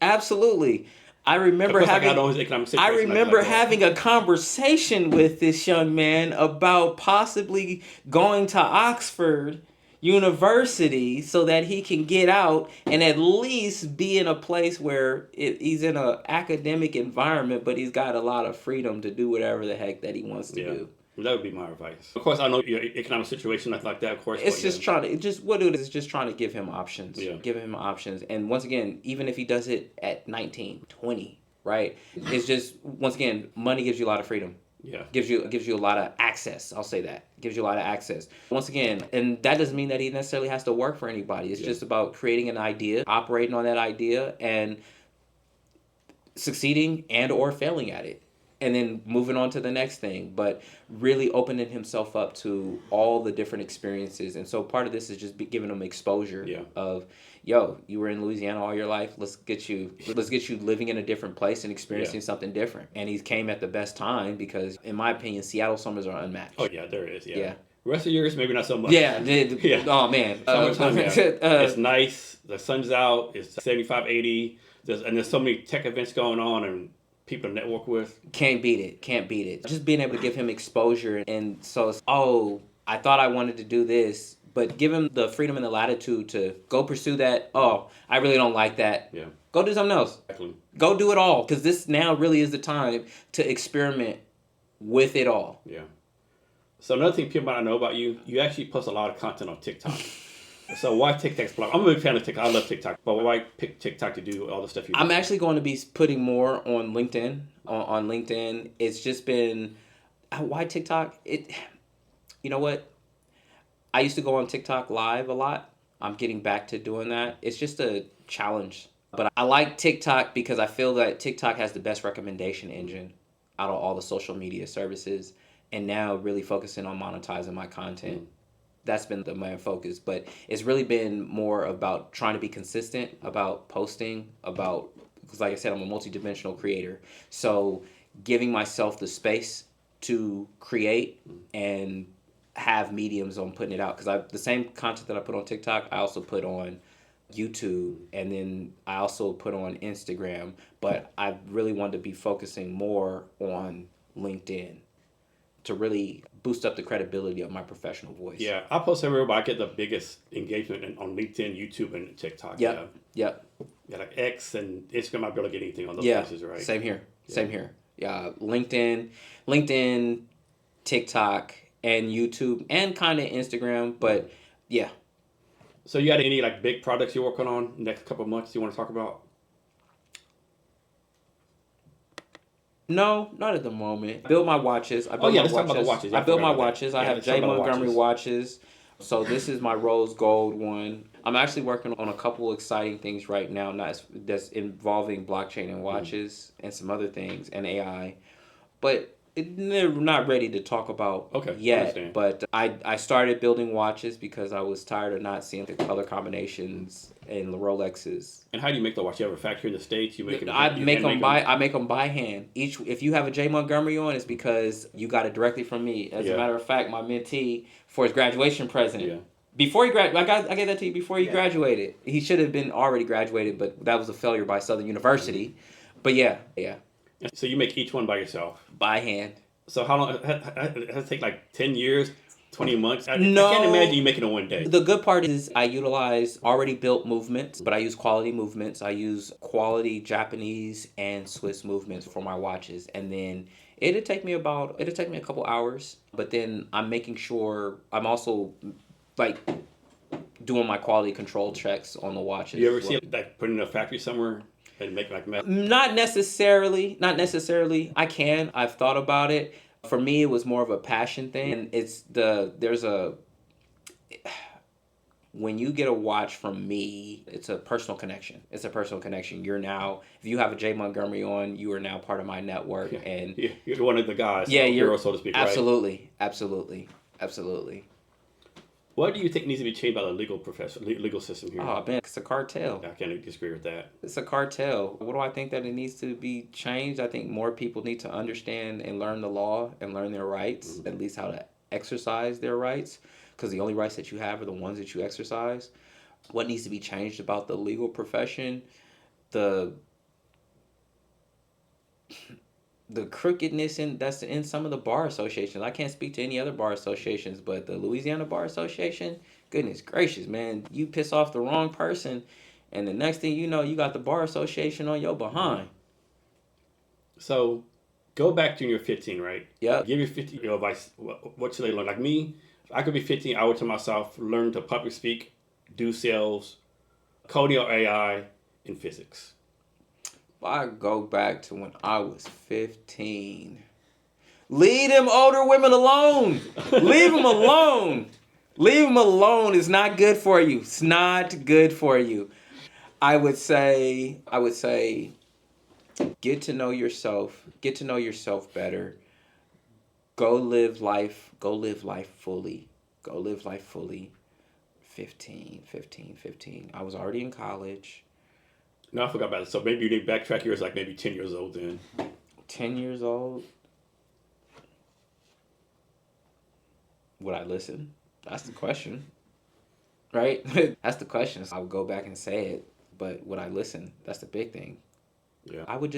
I remember having a conversation with this young man about possibly going to Oxford University so that he can get out and at least be in a place where he's in an academic environment, but he's got a lot of freedom to do whatever the heck that he wants to do.
That would be my advice. Of course, I know your economic situation, nothing like that, of course.
It's just trying to give him options. Yeah. Give him options. And once again, even if he does it at 19, 20, right? It's just, once again, money gives you a lot of freedom.
Yeah.
Gives you a lot of access. I'll say that. Gives you a lot of access. Once again, and that doesn't mean that he necessarily has to work for anybody. It's just about creating an idea, operating on that idea, and succeeding and or failing at it. and then moving on to the next thing, but really opening himself up to all the different experiences. And so part of this is just giving him exposure of, yo, you were in Louisiana all your life. Let's get you living in a different place and experiencing something different. And he came at the best time because, in my opinion, Seattle summers are unmatched.
Oh yeah, there is. Yeah. Rest of years, maybe not so much.
Yeah. Oh man.
Summertime, it's nice. The sun's out. It's 75, 80. There's so many tech events going on and people to network with.
Can't beat it. Just being able to give him exposure. And so it's, I thought I wanted to do this, but give him the freedom and the latitude to go pursue that. Oh, I really don't like that.
Yeah.
Go do something else.
Exactly.
Go do it all. Because this now really is the time to experiment with it all.
Yeah. So another thing people might not know about you, you actually post a lot of content on TikTok. So why TikTok's blog? I'm a big fan of TikTok. I love TikTok. But why pick TikTok to do all the stuff you do?
I'm actually going to be putting more on LinkedIn. On LinkedIn, it's just been, why TikTok? You know what? I used to go on TikTok live a lot. I'm getting back to doing that. It's just a challenge. But I like TikTok because I feel that TikTok has the best recommendation engine out of all the social media services. And now really focusing on monetizing my content. That's been the main focus. But it's really been more about trying to be consistent, about posting, because like I said, I'm a multidimensional creator. So giving myself the space to create and have mediums on putting it out. Because the same content that I put on TikTok, I also put on YouTube, and then I also put on Instagram. But I really wanted to be focusing more on LinkedIn to really boost up the credibility of my professional voice.
Yeah, I post everywhere, but I get the biggest engagement on LinkedIn, YouTube, and TikTok.
Yep.
Yeah, like X and Instagram, I'll be able to get anything on those places, right?
Same here. Yeah, LinkedIn, TikTok, and YouTube, and kind of Instagram, but yeah.
So you got any like big projects you're working on next couple of months you want to talk about?
No, not at the moment. Build my watches.
Let's talk about the watches.
I build my watches. I have J. Montgomery watches. So this is my rose gold one. I'm actually working on a couple exciting things right now, that's involving blockchain and watches and some other things and AI. But they're not ready to talk about yet. But I started building watches because I was tired of not seeing the color combinations and the Rolexes.
And how do you make the watch? You have a factory in the States? You make
I make them by hand. If you have a J. Montgomery on, it's because you got it directly from me. As a matter of fact, my mentee for his graduation present. Before he graduated, I gave that to you before he graduated. He should have been already graduated, but that was a failure by Southern University. But yeah.
So you make each one by yourself?
By hand.
So how long? It has to take like 10 years, 20 months?
No.
I can't imagine you making it in one day.
The good part is I utilize already built movements, but I use quality movements. I use quality Japanese and Swiss movements for my watches. And then it'll take me a couple hours, but then I'm making sure I'm also like doing my quality control checks on the watches.
You ever see it like put in a factory somewhere and make like mess?
Not necessarily. I've thought about it. For me, it was more of a passion thing. And when you get a watch from me, it's a personal connection. You're now, if you have a J. Montgomery on, you are now part of my network. And
you're one of the guys.
Yeah,
hero, so to speak.
Absolutely.
What do you think needs to be changed by the legal system here?
Oh, man, it's a cartel.
I can't disagree with that.
It's a cartel. What do I think that it needs to be changed? I think more people need to understand and learn the law and learn their rights, at least how to exercise their rights, because the only rights that you have are the ones that you exercise. What needs to be changed about the legal profession? The crookedness that's in some of the bar associations. I can't speak to any other bar associations, but the Louisiana Bar Association, goodness gracious, man, you piss off the wrong person, and the next thing you know, you got the bar association on your behind.
So, go back to when you're 15, right?
Yeah.
Give your 15-year-old advice. What should they learn? Like me, if I could be 15, I would tell myself, learn to public speak, do sales, coding or AI, and physics.
I go back to when I was 15. Leave them older women alone. Leave them alone. Leave them alone. It's not good for you. It's not good for you. I would say Get to know yourself. Get to know yourself better. Go live life. Go live life fully. Go live life fully. 15. I was already in college.
No, I forgot about it. So maybe you didn't backtrack years, like maybe 10 years old then.
10 years old. Would I listen? That's the question. Right? That's the question. I would go back and say it, but would I listen? That's the big thing.
Yeah.
I would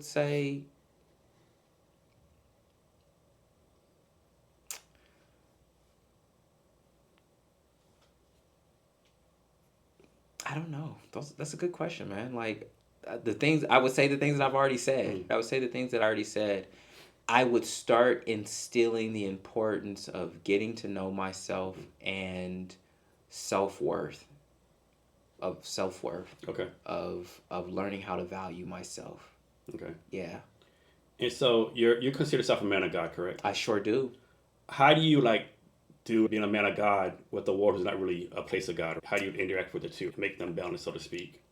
say, I don't know. That's a good question, man. Like, the things, I would say the things that I've already said. I would say the things that I already said. I would start instilling the importance of getting to know myself and self-worth.
Okay.
Of learning how to value myself.
Okay.
Yeah.
And so you consider yourself a man of God, correct?
I sure do.
How do you do being a man of God with the world is not really a place of God? How do you interact with the two, make them balance, so to speak?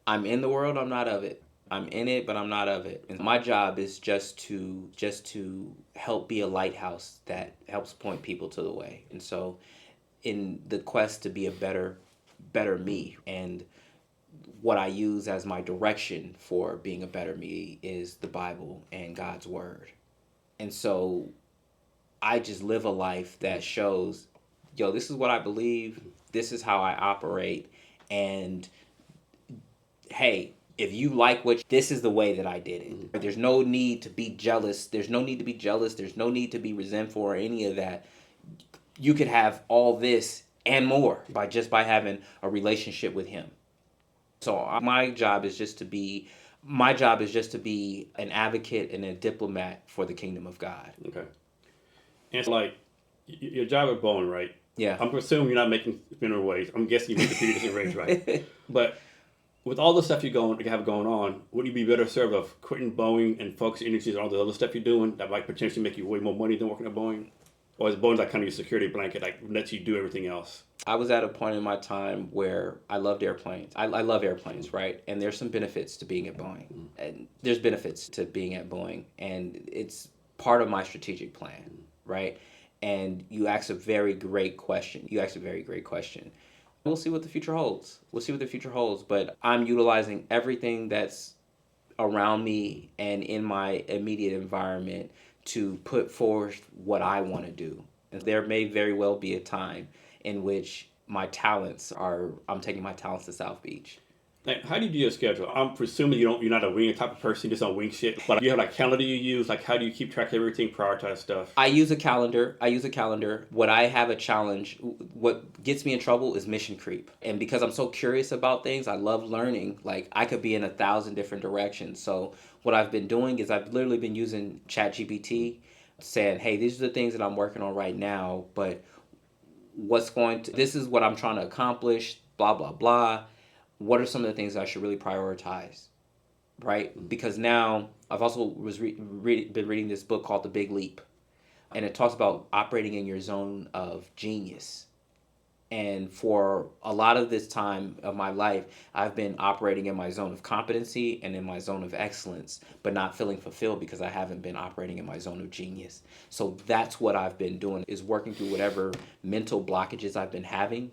I'm in the world, I'm not of it. I'm in it, but I'm not of it. And my job is just to help be a lighthouse that helps point people to the way. And so in the quest to be a better me, and what I use as my direction for being a better me is the Bible and God's word. And so I just live a life that shows, this is what I believe, this is how I operate, and hey, if you like this is the way that I did it. There's no need to be jealous. There's no need to be resentful or any of that. You could have all this and more by having a relationship with him. So my job is just to be an advocate and a diplomat for the kingdom of God.
Okay. And so, your job at Boeing, right?
Yeah.
I'm presuming you're not making minimum wage. I'm guessing you make the pretty decent range, right? But with all the stuff you have going on, would you be better served of quitting Boeing and focusing energies on all the other stuff you're doing that might potentially make you way more money than working at Boeing? Or is Boeing kind of your security blanket, lets you do everything else?
I was at a point in my time where I loved airplanes. I love airplanes, right? And there's some benefits to being at Boeing. And there's benefits to being at Boeing. And it's part of my strategic plan, right? And you asked a very great question. We'll see what the future holds. But I'm utilizing everything that's around me and in my immediate environment to put forth what I want to do. And there may very well be a time in which I'm taking my talents to South Beach.
How do you do your schedule? I'm presuming you're not a wing type of person, just on wing shit. But you have calendar you use? How do you keep track of everything, prioritize stuff?
I use a calendar. What I have a challenge, what gets me in trouble is mission creep. And because I'm so curious about things, I love learning. I could be in 1,000 different directions. So what I've been doing is I've literally been using ChatGPT, saying, hey, these are the things that I'm working on right now, but this is what I'm trying to accomplish, blah, blah, blah. What are some of the things I should really prioritize, right? Because now I've also been reading this book called The Big Leap, and it talks about operating in your zone of genius. And for a lot of this time of my life, I've been operating in my zone of competency and in my zone of excellence, but not feeling fulfilled because I haven't been operating in my zone of genius. So that's what I've been doing, is working through whatever mental blockages I've been having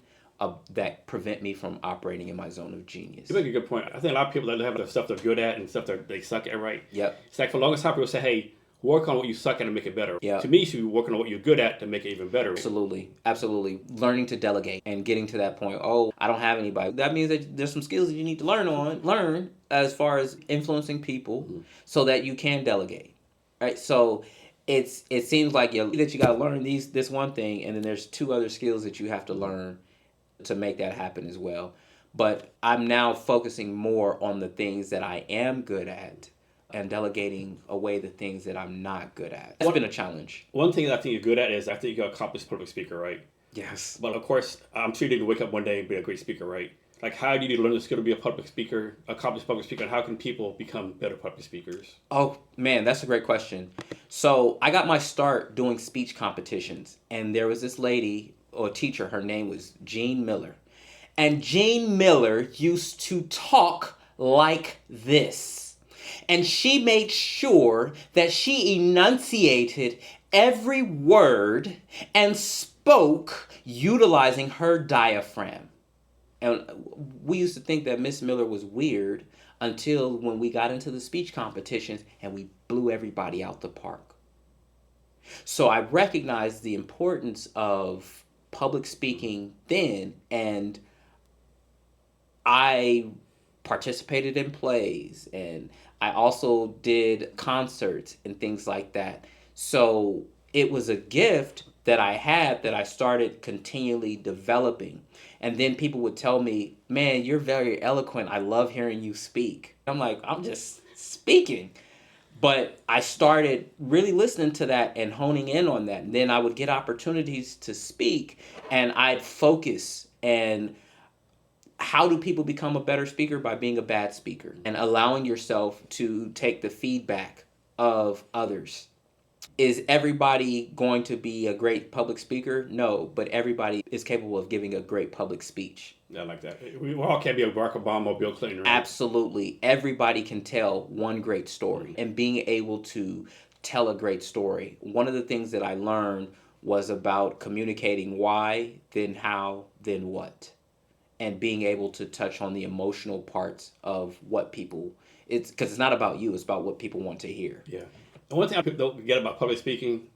that prevent me from operating in my zone of genius.
You make a good point. I think a lot of people that have the stuff they're good at and stuff that they suck at, right?
Yep.
It's for the longest time people say, hey, work on what you suck at and make it better.
Yep.
To me, you should be working on what you're good at to make it even better.
Absolutely. Learning to delegate and getting to that point, I don't have anybody. That means that there's some skills that you need to learn as far as influencing people so that you can delegate, right? So it seems like that you got to learn this one thing, and then there's 2 other skills that you have to learn to make that happen as well. But I'm now focusing more on the things that I am good at and delegating away the things that I'm not good at. It's been a challenge.
One thing that I think you're good at is I think you're an accomplished public speaker, right?
Yes.
But of course, I'm sure you didn't wake up one day and be a great speaker, right? How do you learn the skill to be a public speaker, accomplished public speaker, and how can people become better public speakers?
Oh, man, that's a great question. So I got my start doing speech competitions, and there was this lady or teacher, her name was Jean Miller. And Jean Miller used to talk like this. And she made sure that she enunciated every word and spoke utilizing her diaphragm. And we used to think that Miss Miller was weird until when we got into the speech competitions and we blew everybody out the park. So I recognized the importance of public speaking then, and I participated in plays, and I also did concerts and things like that. So it was a gift that I had that I started continually developing. And then people would tell me, man, you're very eloquent. I love hearing you speak. I'm like, I'm just speaking. But I started really listening to that and honing in on that. And then I would get opportunities to speak, and I'd focus. And how do people become a better speaker? By being a bad speaker and allowing yourself to take the feedback of others. Is everybody going to be a great public speaker? No, but everybody is capable of giving a great public speech.
Yeah, I like that. We all can't be a Barack Obama or Bill Clinton, right?
Absolutely. Everybody can tell one great story, and being able to tell a great story. One of the things that I learned was about communicating why, then how, then what, and being able to touch on the emotional parts of what people, it's because it's not about you, it's about what people want to hear.
Yeah. And one thing people don't get about public speaking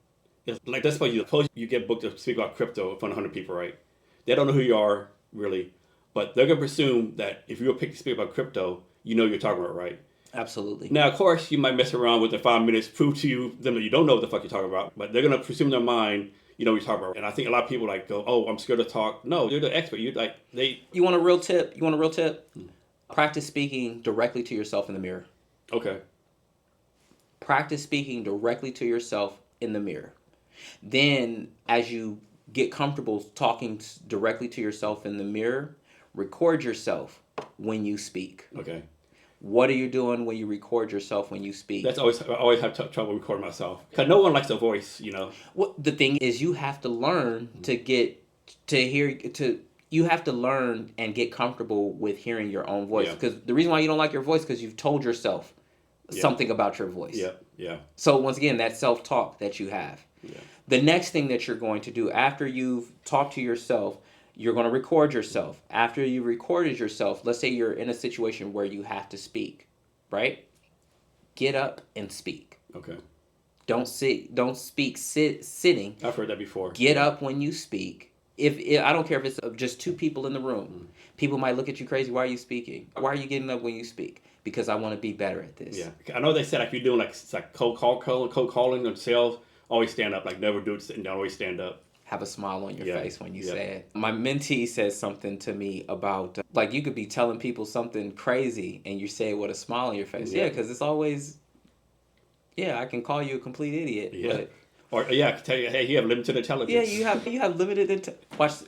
is, like, that's why you get booked to speak about crypto in front of 100 people, right? They don't know who you are, really, but they're going to presume that if you're picked to speak about crypto, you know what you're talking about, right?
Absolutely.
Now, of course, you might mess around with the 5 minutes, prove to them that you don't know what the fuck you're talking about, but they're going to presume in their mind you know what you're talking about. And I think a lot of people like go, oh, I'm scared to talk. No, they're the expert. You
want a real tip? Practice speaking directly to yourself in the mirror.
Okay.
Practice speaking directly to yourself in the mirror. Then, as you get comfortable talking directly to yourself in the mirror, record yourself when you speak.
Okay.
What are you doing when you record yourself when you speak?
I always have trouble recording myself because no one likes a voice, you know.
Well, the thing is, you have to learn you have to learn and get comfortable with hearing your own voice. Because the reason why you don't like your voice because you've told yourself something about your voice.
Yeah.
So once again, that self-talk that you have.
Yeah.
The next thing that you're going to do after you've talked to yourself, you're going to record yourself. After you recorded yourself, let's say you're in a situation where you have to speak, right? Get up and speak.
Okay.
Don't speak sitting.
I've heard that before.
Get up when you speak. If I don't care if it's just two people in the room. People might look at you crazy. Why are you speaking? Why are you getting up when you speak? Because I want to be better at this.
Yeah. I know they said if you're doing like cold calling or sales, always stand up. Like never do it sitting down. Always stand up.
Have a smile on your face when you say it. My mentee says something to me about, like, you could be telling people something crazy and you say it with a smile on your face. Yeah, because it's always, I can call you a complete idiot.
Yeah. But, I can tell you, hey, you have limited intelligence.
Yeah, you have limited intelligence.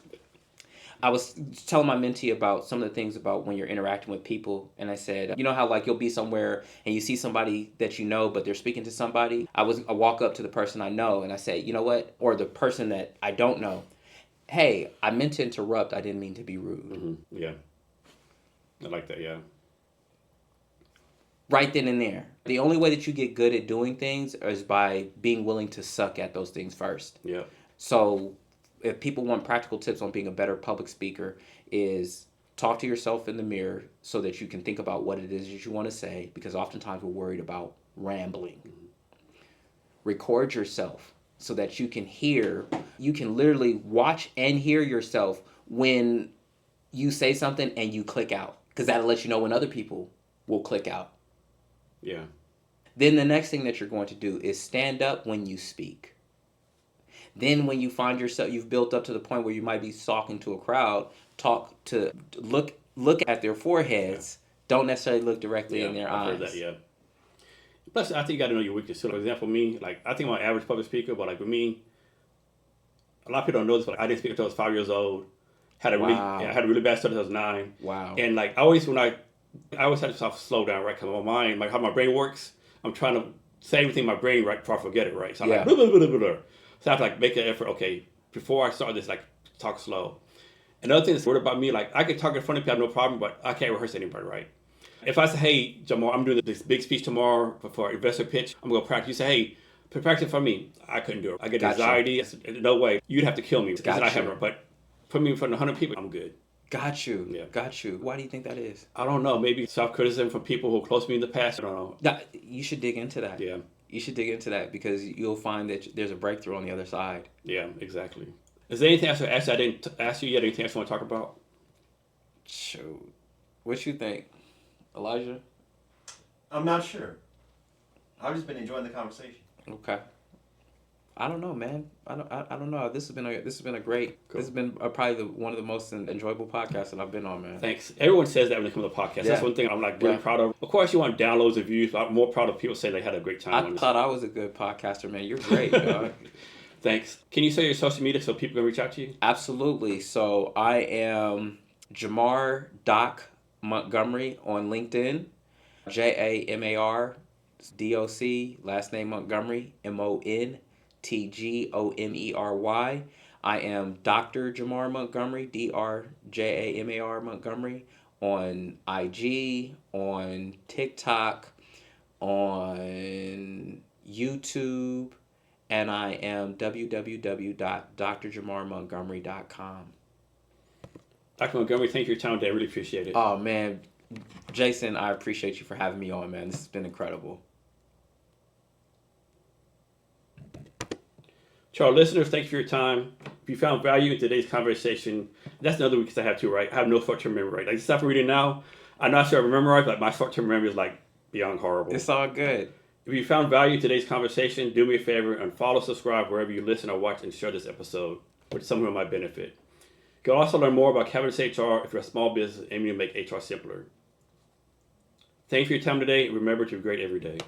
I was telling my mentee about some of the things about when you're interacting with people, and I said, you know how like you'll be somewhere and you see somebody that you know, but they're speaking to somebody? I walk up to the person I know and I say, you know what? Or the person that I don't know, hey, I meant to interrupt. I didn't mean to be rude.
Mm-hmm. Yeah. I like that, yeah.
Right then and there. The only way that you get good at doing things is by being willing to suck at those things first.
Yeah.
So if people want practical tips on being a better public speaker, is talk to yourself in the mirror so that you can think about what it is that you want to say, because oftentimes we're worried about rambling. Mm-hmm. Record yourself so that you can literally watch and hear yourself when you say something and you click out, because that'll let you know when other people will click out.
Yeah.
Then the next thing that you're going to do is stand up when you speak. Then when you find yourself, you've built up to the point where you might be talking to a crowd, look at their foreheads. Don't necessarily look directly in their eyes.
I've heard that, yeah. Plus, I think you got to know your weakness. So, for example, me, like, I think I'm an average public speaker, but like with me, a lot of people don't know this, but I didn't speak until I was 5 years old. I had a really bad start until I was 9.
Wow.
And like, I always had to slow down, right? Because my mind, like how my brain works, I'm trying to say everything in my brain right before I forget it, right? So I'm like, blah, blah, blah, blah, blah. So I have to like make an effort, okay, before I start this, like talk slow. Another thing that's weird about me, like I can talk in front of people, I have no problem, but I can't rehearse anybody, right? If I say, hey, Jamar, I'm doing this big speech tomorrow for an investor pitch, I'm going to practice. You say, hey, practice for me. I couldn't do it. I get anxiety. I said, no way. You'd have to kill me. But put me in front of 100 people, I'm good.
Got you. Why do you think that is?
I don't know. Maybe self-criticism from people who are close to me in the past. I don't know.
You should dig into that.
Yeah.
You should dig into that because you'll find that there's a breakthrough on the other side.
Yeah, exactly. Is there anything else I didn't ask you yet? Anything else you want to talk about?
Shoot. What you think, Elijah?
I'm not sure. I've just been enjoying the conversation.
Okay. I don't know, man. I don't know. This has been a great. Cool. This has been probably one of the most enjoyable podcasts that I've been on, man.
Thanks. Everyone says that when they come to the podcast. Yeah. That's one thing I'm really proud of. Of course, you want downloads and views, but I'm more proud of people saying they had a great time.
I thought I was a good podcaster, man. You're great, dog.
Thanks. Can you say your social media so people can reach out to you?
Absolutely. So I am Jamar Doc Montgomery on LinkedIn. JAMAR DOC, last name Montgomery, MONTGOMERY. I am Dr. Jamar Montgomery, DRJAMAR Montgomery, on IG, on TikTok, on YouTube, and I am www.drjamarmontgomery.com.
Dr. Montgomery, thank you for your time today. I really appreciate it.
Oh, man. Jason, I appreciate you for having me on, man. This has been incredible.
To our listeners, thank you for your time. If you found value in today's conversation, that's another weakness I have too, right? I have no short-term memory, right? Like the stuff I'm reading now, I'm not sure I memorize, but my short-term memory is like beyond horrible.
It's all good.
If you found value in today's conversation, do me a favor and follow, subscribe wherever you listen or watch, and share this episode with someone who might benefit. You can also learn more about Cavness HR if you're a small business aiming to make HR simpler. Thanks for your time today, and remember to be great every day.